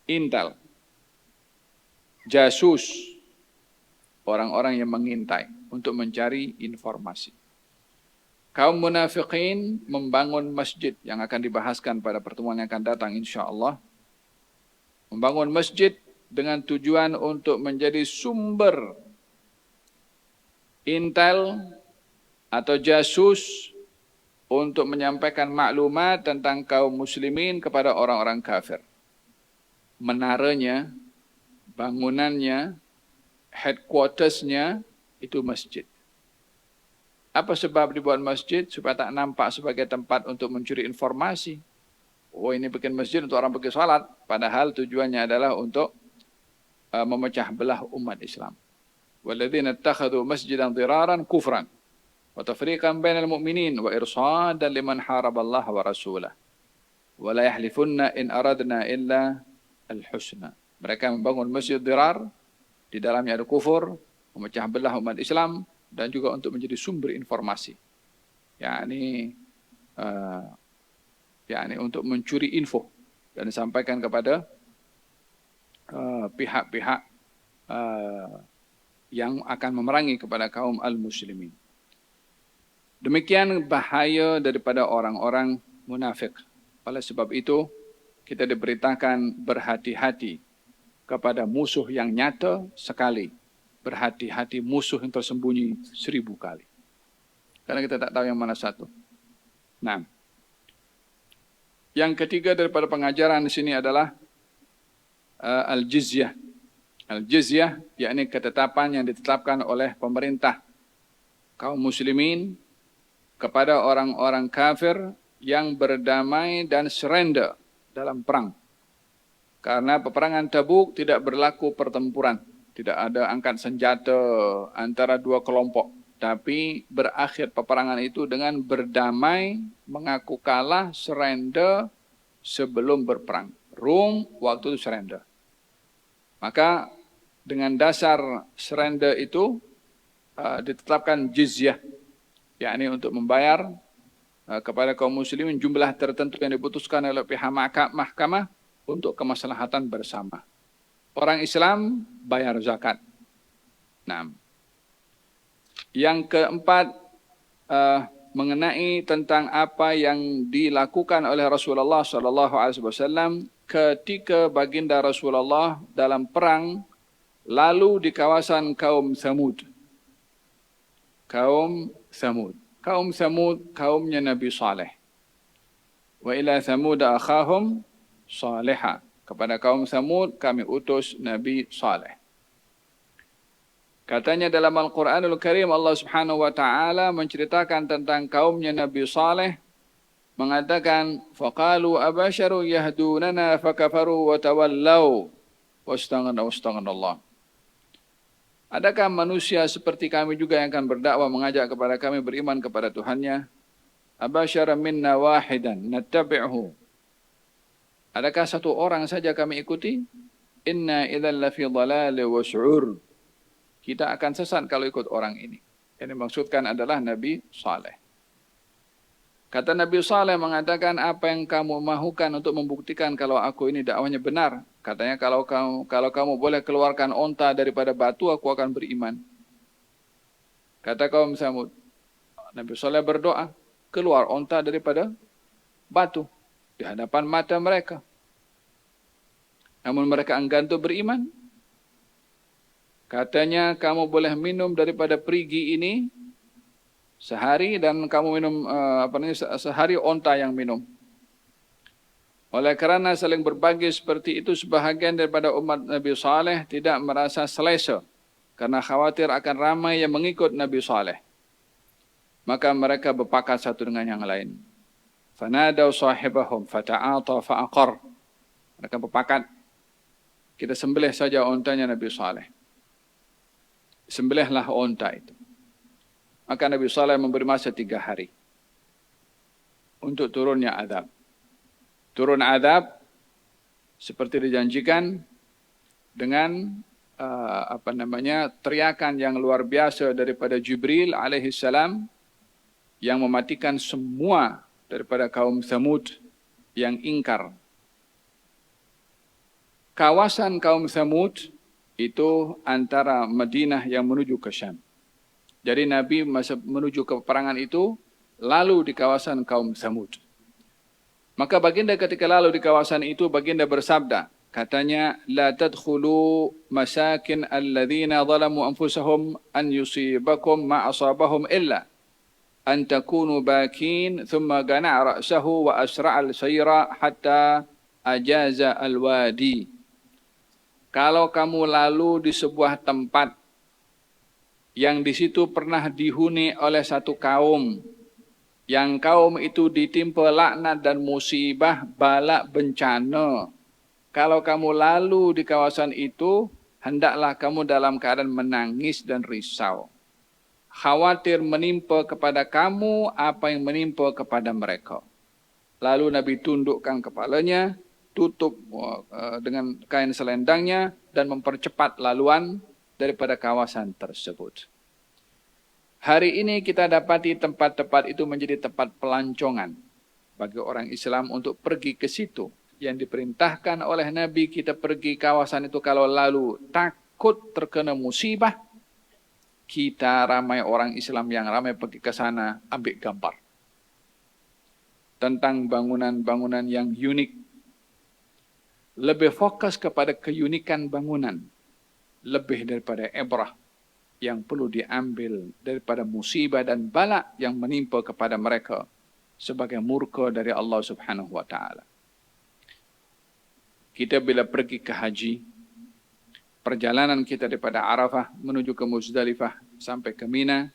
intel, jasus, orang-orang yang mengintai untuk mencari informasi. Kaum munafiqin membangun masjid yang akan dibahaskan pada pertemuan yang akan datang insyaAllah. membangun masjid dengan tujuan untuk menjadi sumber intel atau jasus untuk menyampaikan maklumat tentang kaum muslimin kepada orang-orang kafir. Menaranya, bangunannya, headquartersnya itu masjid. Apa sebab dibuat masjid? Supaya tak nampak sebagai tempat untuk mencuri informasi. Oh, ini bikin masjid untuk orang pergi salat. Padahal tujuannya adalah untuk memecah belah umat Islam. Walladzina ittakhadhu masjidan dhiraran kufran wa tafriqan bainal mu'minin wa irsadan liman haraballaha wa rasulahu. Wa la yahlifunna in aradna illa al-husna. Mereka membangun masjid dhirar, di dalamnya ada kufur, memecah belah umat Islam, dan juga untuk menjadi sumber informasi. yakni untuk mencuri info dan disampaikan kepada pihak-pihak yang akan memerangi kepada kaum al-muslimin. Demikian bahaya daripada orang-orang munafik. Oleh sebab itu, kita diberitakan berhati-hati kepada musuh yang nyata sekali. Berhati-hati musuh yang tersembunyi 1000 kali. Karena kita tak tahu yang mana satu. Nah, yang ketiga daripada pengajaran di sini adalah al-jizyah. Al-jizyah, yakni ketetapan yang ditetapkan oleh pemerintah kaum muslimin kepada orang-orang kafir yang berdamai dan surrender dalam perang. Karena peperangan Tabuk tidak berlaku pertempuran. Tidak ada angkat senjata antara dua kelompok. Tapi berakhir peperangan itu dengan berdamai, mengaku kalah, surrender sebelum berperang. Rum waktu itu surrender. Maka dengan dasar surrender itu ditetapkan jizyah. Yakni untuk membayar kepada kaum muslimin jumlah tertentu yang diputuskan oleh pihak mahkamah untuk kemaslahatan bersama. Orang Islam bayar zakat. Nah, yang keempat mengenai tentang apa yang dilakukan oleh Rasulullah SAW ketika baginda Rasulullah dalam perang lalu di kawasan kaum Thamud. Kaum Thamud. Kaum Thamud kaumnya Nabi Saleh. Wa ila Thamud akhahum Salihah. Kepada kaum Thamud kami utus Nabi Saleh. Katanya dalam Al-Quranul Karim Allah Subhanahu wa taala menceritakan tentang kaumnya Nabi Saleh, mengatakan faqalu abasharu yahdunana fakafaru wa tawallau wastaghanallah. Adakah manusia seperti kami juga yang akan berdakwah mengajak kepada kami beriman kepada Tuhannya? Abashara minna wahidan nattabi'uhu. Adakah satu orang saja kami ikuti? Inna idzal lafi dhalali wa su'ur. Kita akan sesat kalau ikut orang ini. Yang dimaksudkan adalah Nabi Saleh. Kata Nabi Saleh mengatakan, apa yang kamu mahukan untuk membuktikan kalau aku ini dakwahnya benar? Katanya kalau kamu boleh keluarkan onta daripada batu, aku akan beriman. Kata kaum Tsamud, Nabi Saleh berdoa, keluar onta daripada batu di hadapan mata mereka. Namun mereka enggan untuk beriman. Katanya kamu boleh minum daripada perigi ini sehari dan kamu minum sehari onta yang minum. Oleh kerana saling berbagi seperti itu, sebahagian daripada umat Nabi Saleh tidak merasa selesa karena khawatir akan ramai yang mengikut Nabi Saleh. Maka mereka berpakat satu dengan yang lain. Fanadaw sahibahum fata'ata fa'aqar. Mereka berpakat, kita sembelih saja ontanya Nabi Saleh. Sembelihlah onta itu. Maka Nabi Saleh memberi masa 3 hari untuk turunnya azab. Turun azab seperti dijanjikan dengan teriakan yang luar biasa daripada Jibril alaihissalam yang mematikan semua daripada kaum Thamud yang ingkar. Kawasan kaum Thamud itu antara Madinah yang menuju ke Syam. Jadi Nabi masa menuju ke peperangan itu lalu di kawasan kaum Thamud. Maka baginda ketika lalu di kawasan itu, baginda bersabda, Katanya, la tadkhulu masakin alladhina zalamu anfusahum an yusibakum ma asabahum illa an takunu bakin thumma gana' ra'sahu wa asra'al sayra hatta ajaza al-wadi. Kalau kamu lalu di sebuah tempat yang di situ pernah dihuni oleh satu kaum, yang kaum itu ditimpa laknat dan musibah, bala, bencana. Kalau kamu lalu di kawasan itu, hendaklah kamu dalam keadaan menangis dan risau. Khawatir menimpa kepada kamu apa yang menimpa kepada mereka. Lalu Nabi tundukkan kepalanya, tutup dengan kain selendangnya dan mempercepat laluan daripada kawasan tersebut. Hari ini kita dapati tempat-tempat itu menjadi tempat pelancongan bagi orang Islam untuk pergi ke situ. Yang diperintahkan oleh Nabi kita pergi kawasan itu kalau lalu takut terkena musibah, kita ramai orang Islam yang ramai pergi ke sana ambil gambar tentang bangunan-bangunan yang unik. Lebih fokus kepada keunikan bangunan, lebih daripada ibrah yang perlu diambil daripada musibah dan bala yang menimpa kepada mereka sebagai murka dari Allah Subhanahu wa taala. Kita bila pergi ke haji, perjalanan kita daripada Arafah menuju ke Muzdalifah sampai ke Mina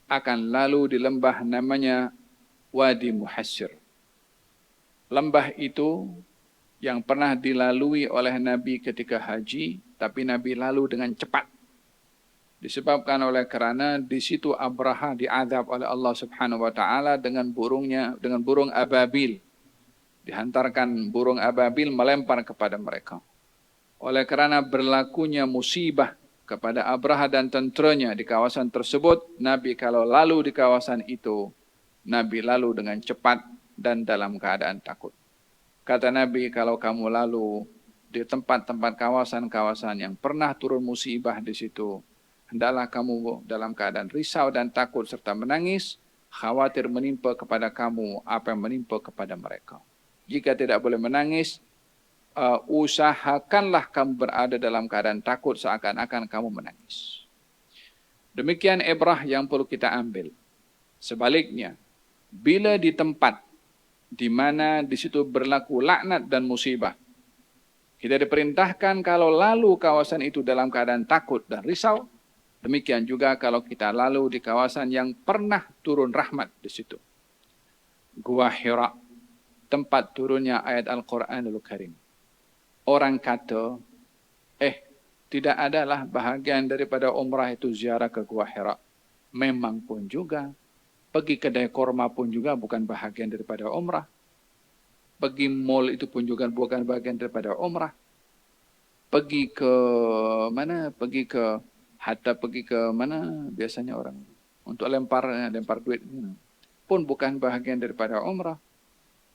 akan lalu di lembah namanya Wadi Muhassir. Lembah itu yang pernah dilalui oleh Nabi ketika haji, tapi Nabi lalu dengan cepat. Disebabkan oleh kerana di situ Abraha diazab oleh Allah Subhanahu wa taala dengan burung ababil. Dihantarkan burung ababil melempar kepada mereka. Oleh kerana berlakunya musibah kepada Abraha dan tenteranya di kawasan tersebut, Nabi kalau lalu di kawasan itu, Nabi lalu dengan cepat dan dalam keadaan takut. Kata Nabi, kalau kamu lalu di tempat-tempat kawasan-kawasan yang pernah turun musibah di situ, hendaklah kamu dalam keadaan risau dan takut serta menangis, khawatir menimpa kepada kamu apa yang menimpa kepada mereka. Jika tidak boleh menangis, usahakanlah kamu berada dalam keadaan takut seakan-akan kamu menangis. Demikian ibrah yang perlu kita ambil. Sebaliknya, bila di tempat di mana di situ berlaku laknat dan musibah, kita diperintahkan kalau lalu kawasan itu dalam keadaan takut dan risau, demikian juga kalau kita lalu di kawasan yang pernah turun rahmat di situ. Gua Hira, tempat turunnya ayat Al-Quranul Karim. Orang kata, tidak adalah bahagian daripada umrah itu ziarah ke Gua Hira. Memang pun juga. Pergi kedai korma pun juga bukan bahagian daripada umrah. Pergi mall itu pun juga bukan bahagian daripada umrah. Pergi ke mana? Pergi ke mana biasanya orang untuk lempar duit pun bukan bahagian daripada umrah.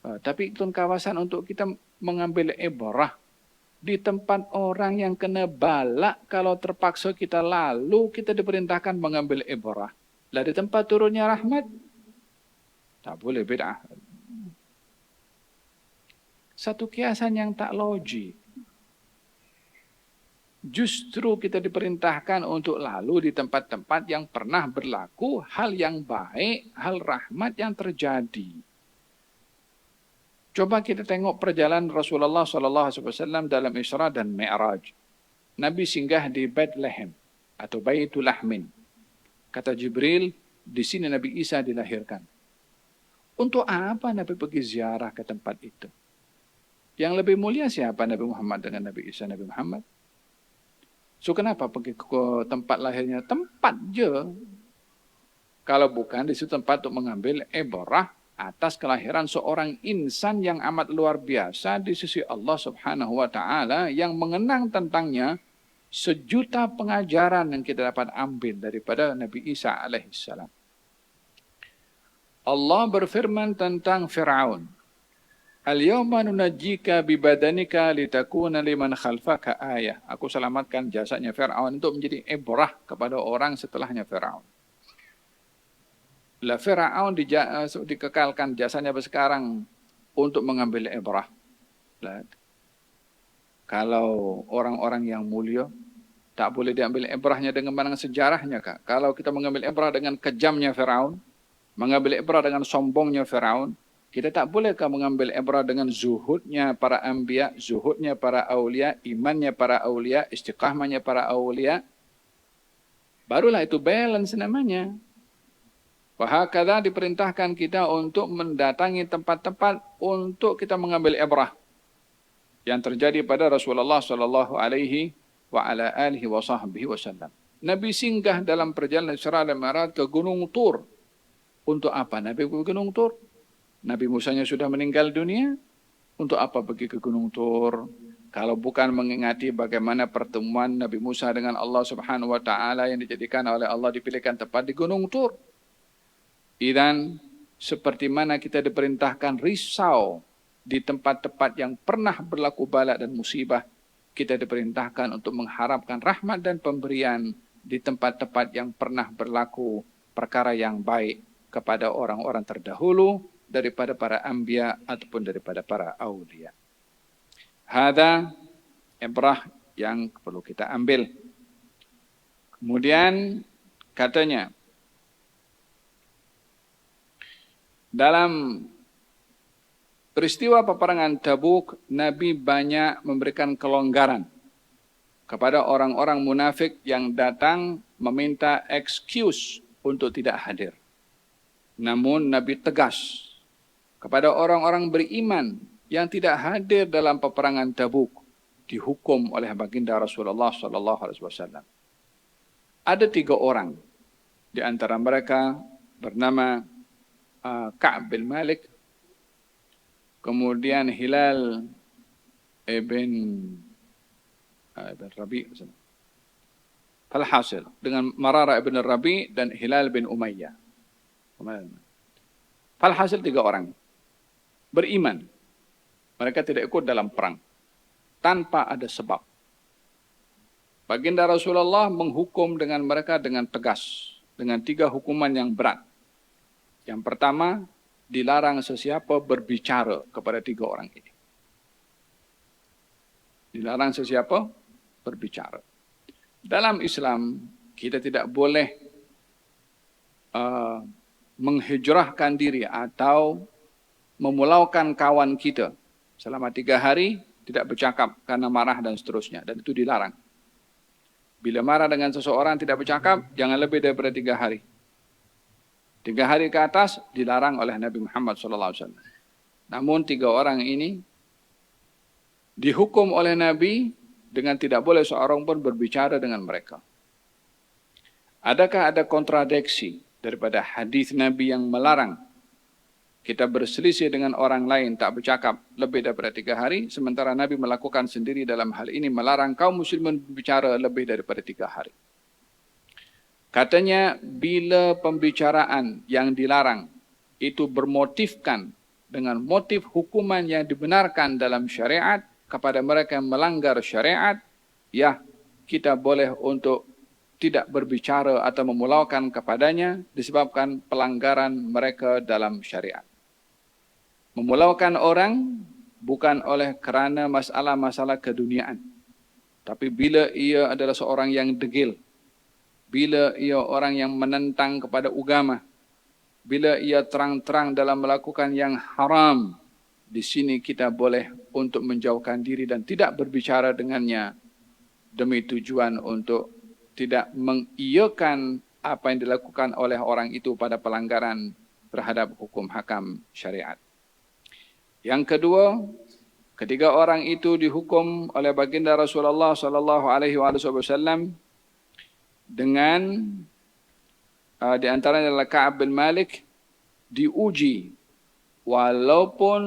Tapi itu kawasan untuk kita mengambil ibrah. Di tempat orang yang kena balak, kalau terpaksa kita lalu, kita diperintahkan mengambil ibrah. Lah di tempat turunnya rahmat, tak boleh bid'ah. Satu kiasan yang tak logik. Justru kita diperintahkan untuk lalu di tempat-tempat yang pernah berlaku hal yang baik, hal rahmat yang terjadi. Coba kita tengok perjalanan Rasulullah SAW dalam Isra dan Mi'raj. Nabi singgah di Bethlehem atau Baitul Lahmin. Kata Jibril, di sini Nabi Isa dilahirkan. Untuk apa Nabi pergi ziarah ke tempat itu? Yang lebih mulia siapa, Nabi Muhammad dengan Nabi Isa, Nabi Muhammad? So kenapa pergi ke tempat lahirnya? Tempat je. Kalau bukan di situ tempat untuk mengambil ibrah atas kelahiran seorang insan yang amat luar biasa di sisi Allah Subhanahu wa taala, yang mengenang tentangnya sejuta pengajaran yang kita dapat ambil daripada Nabi Isa alaihissalam. Allah berfirman tentang Fir'aun. Al-yawma nunajjika bibadanika litakuna liman khalfaka ayah. Aku selamatkan jasanya Fir'aun untuk menjadi ibrah kepada orang setelahnya Fir'aun. Lah Fir'aun dikekalkan jasanya sekarang untuk mengambil ibrah. Kalau orang-orang yang mulia, tak boleh diambil ibrahnya dengan sejarahnya, Kak. Kalau kita mengambil ibrah dengan kejamnya Firaun, mengambil ibrah dengan sombongnya Firaun, kita tak bolehkah mengambil ibrah dengan zuhudnya para anbiya, zuhudnya para aulia, imannya para aulia, istiqamahnya para aulia. Barulah itu balance namanya. Wahakadha diperintahkan kita untuk mendatangi tempat-tempat untuk kita mengambil ibrah yang terjadi pada Rasulullah sallallahu alaihi wa ala alihi wa sahbihi wasallam. Nabi singgah dalam perjalanan Isra dan Mi'raj ke Gunung Tur. Untuk apa Nabi ke Gunung Tur? Nabi Musanya sudah meninggal dunia. Untuk apa pergi ke Gunung Tur? Kalau bukan mengingati bagaimana pertemuan Nabi Musa dengan Allah Subhanahu wa taala yang dijadikan oleh Allah dipilihkan tepat di Gunung Tur. Dan seperti mana kita diperintahkan risau di tempat-tempat yang pernah berlaku bala dan musibah, kita diperintahkan untuk mengharapkan rahmat dan pemberian di tempat-tempat yang pernah berlaku perkara yang baik kepada orang-orang terdahulu daripada para anbiya ataupun daripada para aulia. Hada ibrah yang perlu kita ambil. Kemudian katanya, dalam peristiwa peperangan Tabuk, Nabi banyak memberikan kelonggaran kepada orang-orang munafik yang datang meminta excuse untuk tidak hadir. Namun Nabi tegas kepada orang-orang beriman yang tidak hadir dalam peperangan Tabuk, dihukum oleh baginda Rasulullah sallallahu alaihi wasallam. Ada 3 orang di antara mereka bernama Ka'ab bin Malik, kemudian Hilal ibn Rabi', falhasil dengan Marara ibn Rabi' dan Hilal bin Umayyah. Falhasil 3 orang beriman. Mereka tidak ikut dalam perang tanpa ada sebab. Baginda Rasulullah menghukum dengan mereka dengan tegas, dengan 3 hukuman yang berat. Yang pertama, dilarang sesiapa berbicara kepada 3 orang ini. Dilarang sesiapa berbicara. Dalam Islam, kita tidak boleh menghijrahkan diri atau memulaukan kawan kita selama 3 hari, tidak bercakap karena marah dan seterusnya. Dan itu dilarang. Bila marah dengan seseorang tidak bercakap, jangan lebih daripada 3 hari. 3 hari ke atas dilarang oleh Nabi Muhammad SAW. Namun 3 orang ini dihukum oleh Nabi dengan tidak boleh seorang pun berbicara dengan mereka. Adakah ada kontradiksi daripada hadis Nabi yang melarang kita berselisih dengan orang lain tak bercakap lebih daripada 3 hari, sementara Nabi melakukan sendiri dalam hal ini melarang kaum muslimin berbicara lebih daripada 3 hari. Katanya, bila pembicaraan yang dilarang itu bermotifkan dengan motif hukuman yang dibenarkan dalam syariat kepada mereka yang melanggar syariat, ya kita boleh untuk tidak berbicara atau memulaukan kepadanya disebabkan pelanggaran mereka dalam syariat. Memulaukan orang bukan oleh kerana masalah-masalah keduniaan, tapi bila ia adalah seorang yang degil, bila ia orang yang menentang kepada agama, bila ia terang-terang dalam melakukan yang haram, di sini kita boleh untuk menjauhkan diri dan tidak berbicara dengannya demi tujuan untuk tidak mengiyakan apa yang dilakukan oleh orang itu pada pelanggaran terhadap hukum hakam syariat. Yang kedua, ketiga orang itu dihukum oleh baginda Rasulullah sallallahu alaihi wasallam dengan di antaranya adalah Ka'ab bin Malik, diuji walaupun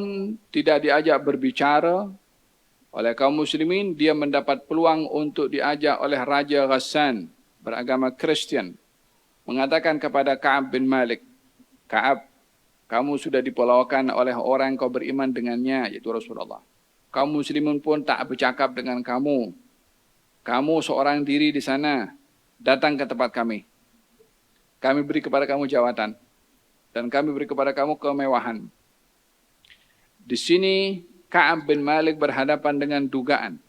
tidak diajak berbicara oleh kaum muslimin, dia mendapat peluang untuk diajak oleh Raja Ghassan beragama Kristian, mengatakan kepada Ka'ab bin Malik, Ka'ab, kamu sudah dipulaukan oleh orang yang kau beriman dengannya, yaitu Rasulullah. Kaum muslimin pun tak bercakap dengan kamu. Kamu seorang diri di sana, datang ke tempat kami. Kami beri kepada kamu jawatan. Dan kami beri kepada kamu kemewahan. Di sini Ka'ab bin Malik berhadapan dengan dugaan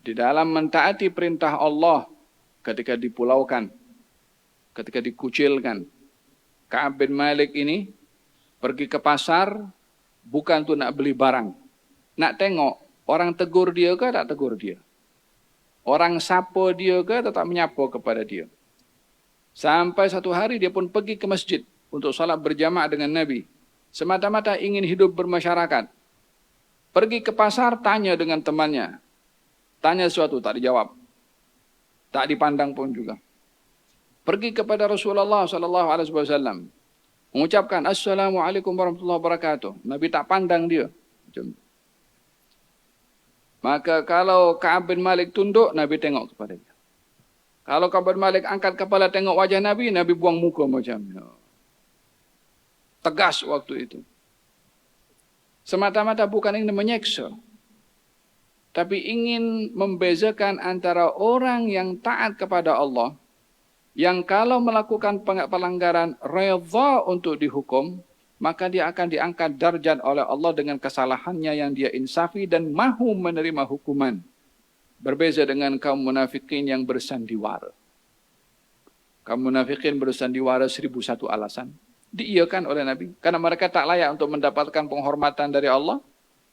di dalam mentaati perintah Allah ketika dipulaukan, ketika dikucilkan. Ka'ab bin Malik ini pergi ke pasar bukan untuk nak beli barang. Nak tengok orang tegur dia ke tak tegur dia. Orang sapa dia ke tetap menyapa kepada dia. Sampai satu hari dia pun pergi ke masjid untuk salat berjamaah dengan Nabi. Semata-mata ingin hidup bermasyarakat. Pergi ke pasar, tanya dengan temannya. Tanya sesuatu, tak dijawab. Tak dipandang pun juga. Pergi kepada Rasulullah SAW. Mengucapkan, Assalamualaikum warahmatullahi wabarakatuh. Nabi tak pandang dia. Maka kalau Ka'ab bin Malik tunduk, Nabi tengok kepada dia. Kalau Ka'ab bin Malik angkat kepala tengok wajah Nabi, Nabi buang muka macam ni. Tegas waktu itu. Semata-mata bukan ingin menyeksa. Tapi ingin membezakan antara orang yang taat kepada Allah, yang kalau melakukan pelanggaran redha untuk dihukum, maka dia akan diangkat darjat oleh Allah dengan kesalahannya yang dia insafi dan mahu menerima hukuman. Berbeza dengan kaum munafikin yang bersandiwara. Kaum munafikin bersandiwara 1001 alasan. Diiyakan oleh Nabi. Karena mereka tak layak untuk mendapatkan penghormatan dari Allah.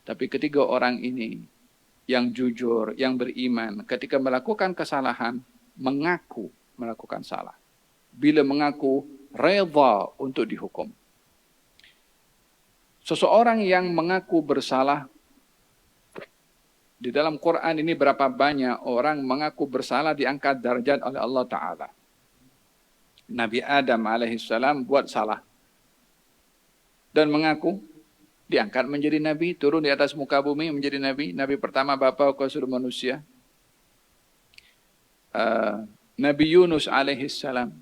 Tapi ketiga orang ini yang jujur, yang beriman, ketika melakukan kesalahan, mengaku melakukan salah. Bila mengaku, redha untuk dihukum. Seseorang yang mengaku bersalah, di dalam Quran ini berapa banyak orang mengaku bersalah diangkat darjat oleh Allah Ta'ala. Nabi Adam alaihissalam buat salah. Dan mengaku, diangkat menjadi Nabi, turun di atas muka bumi menjadi Nabi. Nabi pertama bapa ke seluruh manusia. Nabi Yunus alaihissalam.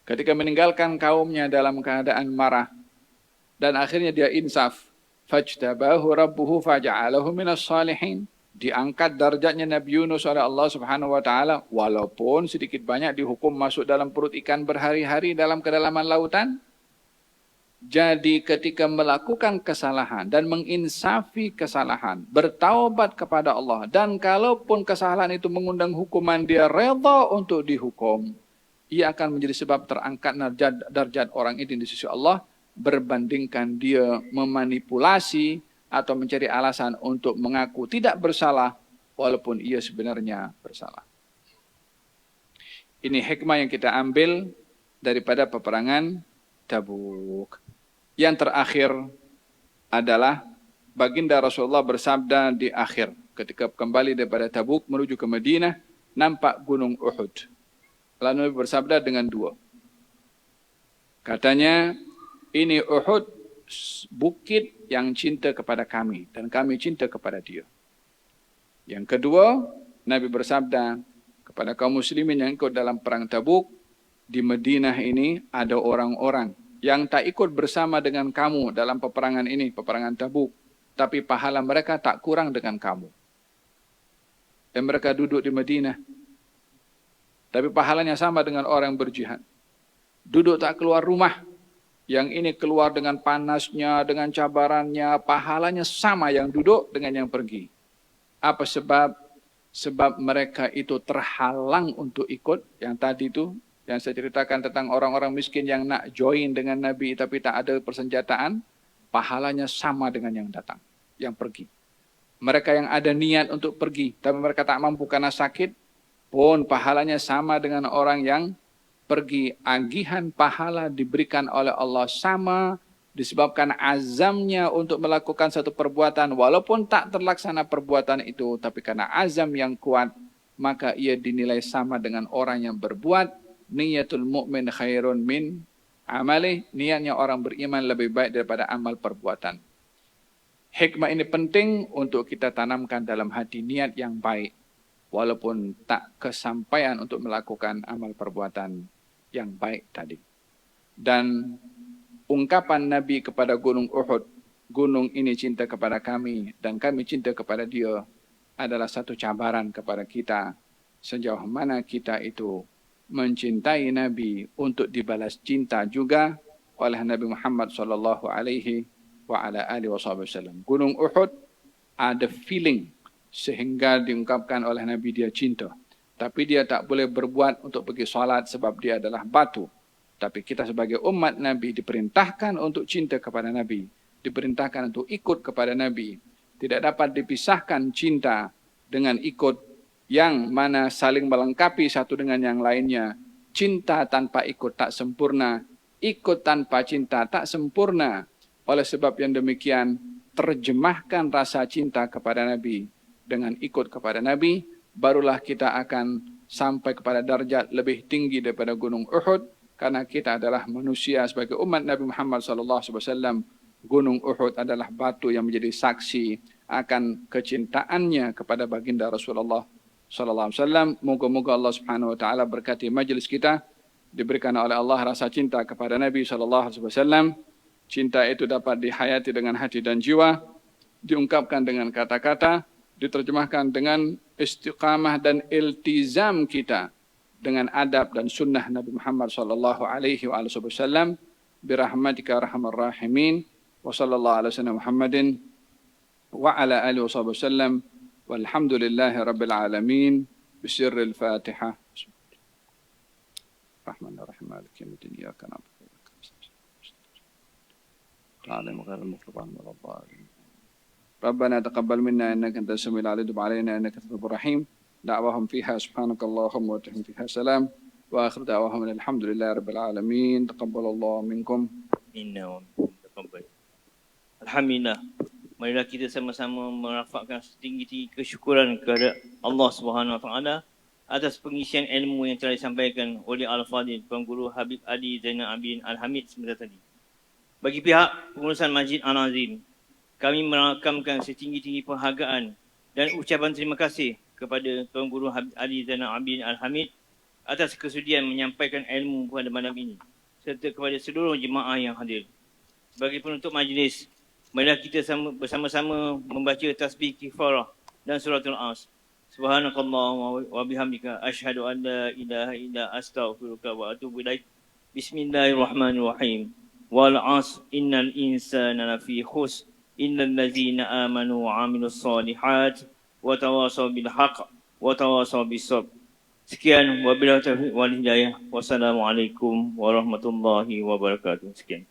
Ketika meninggalkan kaumnya dalam keadaan marah. Dan akhirnya dia insaf. Fajtabahu rabbuhu faja'alahu minas salihin. Diangkat darjatnya Nabi Yunus oleh Allah Subhanahu wa taala walaupun sedikit banyak dihukum masuk dalam perut ikan berhari-hari dalam kedalaman lautan. Jadi ketika melakukan kesalahan dan menginsafi kesalahan, bertaubat kepada Allah, dan kalaupun kesalahan itu mengundang hukuman, dia redha untuk dihukum, ia akan menjadi sebab terangkat darjat orang ini di sisi Allah, berbandingkan dia memanipulasi atau mencari alasan untuk mengaku tidak bersalah, walaupun ia sebenarnya bersalah. Ini hikmah yang kita ambil daripada peperangan Tabuk. Yang terakhir adalah baginda Rasulullah bersabda di akhir, ketika kembali daripada Tabuk menuju ke Madinah, nampak gunung Uhud. Lalu Nabi bersabda dengan dua. Katanya, ini Uhud, bukit yang cinta kepada kami dan kami cinta kepada dia. Yang kedua, Nabi bersabda kepada kaum muslimin yang ikut dalam perang Tabuk, di Madinah ini ada orang-orang yang tak ikut bersama dengan kamu dalam peperangan ini, peperangan Tabuk, tapi pahala mereka tak kurang dengan kamu. Dan mereka duduk di Madinah, tapi pahalanya sama dengan orang berjihad. Duduk tak keluar rumah. Yang ini keluar dengan panasnya, dengan cabarannya, pahalanya sama yang duduk dengan yang pergi. Apa sebab? Sebab mereka itu terhalang untuk ikut. Yang tadi itu, yang saya ceritakan tentang orang-orang miskin yang nak join dengan Nabi tapi tak ada persenjataan, pahalanya sama dengan yang datang, yang pergi. Mereka yang ada niat untuk pergi, tapi mereka tak mampu karena sakit, pun pahalanya sama dengan orang yang pergi. Agihan pahala diberikan oleh Allah sama disebabkan azamnya untuk melakukan satu perbuatan walaupun tak terlaksana perbuatan itu, tapi karena azam yang kuat maka ia dinilai sama dengan orang yang berbuat. Niyatul mu'min khairun min amalih, niatnya orang beriman lebih baik daripada amal perbuatan. Hikmah ini penting untuk kita tanamkan dalam hati, niat yang baik walaupun tak kesampaian untuk melakukan amal perbuatan yang baik tadi. Dan ungkapan Nabi kepada gunung Uhud, gunung ini cinta kepada kami dan kami cinta kepada dia, adalah satu cabaran kepada kita sejauh mana kita itu mencintai Nabi untuk dibalas cinta juga oleh Nabi Muhammad sallallahu alaihi wa ala alihi wasallam. Gunung Uhud ada feeling sehingga diungkapkan oleh Nabi dia cinta. Tapi dia tak boleh berbuat untuk pergi solat sebab dia adalah batu. Tapi kita sebagai umat Nabi diperintahkan untuk cinta kepada Nabi. Diperintahkan untuk ikut kepada Nabi. Tidak dapat dipisahkan cinta dengan ikut yang mana saling melengkapi satu dengan yang lainnya. Cinta tanpa ikut tak sempurna. Ikut tanpa cinta tak sempurna. Oleh sebab yang demikian, terjemahkan rasa cinta kepada Nabi. Dengan ikut kepada Nabi, barulah kita akan sampai kepada darjat lebih tinggi daripada gunung Uhud. Karena kita adalah manusia sebagai umat Nabi Muhammad SAW. Gunung Uhud adalah batu yang menjadi saksi akan kecintaannya kepada baginda Rasulullah SAW. Moga-moga Allah Subhanahu Wa Taala berkati majlis kita, diberikan oleh Allah rasa cinta kepada Nabi SAW. Cinta itu dapat dihayati dengan hati dan jiwa, diungkapkan dengan kata-kata, diterjemahkan dengan istiqamah dan iltizam kita dengan adab dan sunnah Nabi Muhammad SAW. Birahmatika arhamar rahimin. Wa sallallahu ala sayyidina Muhammadin wa ala alihi wa sallam. Walhamdulillahi rabbil alamin. Bisirril Fatihah. Rahmanirrahim. Maliki yaumiddin. Iyyaka na'budu wa iyyaka nasta'in. Rabbana taqabbal minna innaka antas samiul alim wa tub alaina innaka antat tawwabur rahim. Da'wahum fiha subhanakallahumma wa tahim fiha salam. Wa akhir da'wahum alhamdulillahi rabbil alamin. Taqabbalallahu minkum.
Inna wa minkum taqabbal. Alhamdulillah. Marilah kita sama-sama merafakkan setinggi-tinggi kesyukuran kepada Allah Subhanahu Wa Taala atas pengisian ilmu yang telah disampaikan oleh Al-Fadhil Tuan Guru Habib Ali Zainal Abidin Al-Hamid sebentar tadi. Bagi pihak pengurusan Masjid An-Nazim, kami merakamkan setinggi-tinggi penghargaan dan ucapan terima kasih kepada Tuan Guru Habib Ali Zainal Abidin Al-Hamid atas kesudian menyampaikan ilmu pada malam ini serta kepada seluruh jemaah yang hadir. Sebagai penutup majlis, marilah kita bersama-sama membaca tasbih kifarah dan suratul As. Subhanakallah wa bihamdika asyhadu an la ilaha illa astaghfiruka wa atubu ilaik. Bismillahirrahmanirrahim. Wal 'asr innal insana lafi khusr illal ladzina amanu wa 'amilus solihat wa tawasaw bil haqq wa tawasaw bis sabr. Sekian wabillahi taufiq wal hidayah. Wassalamualaikum warahmatullahi wabarakatuh. Sekian.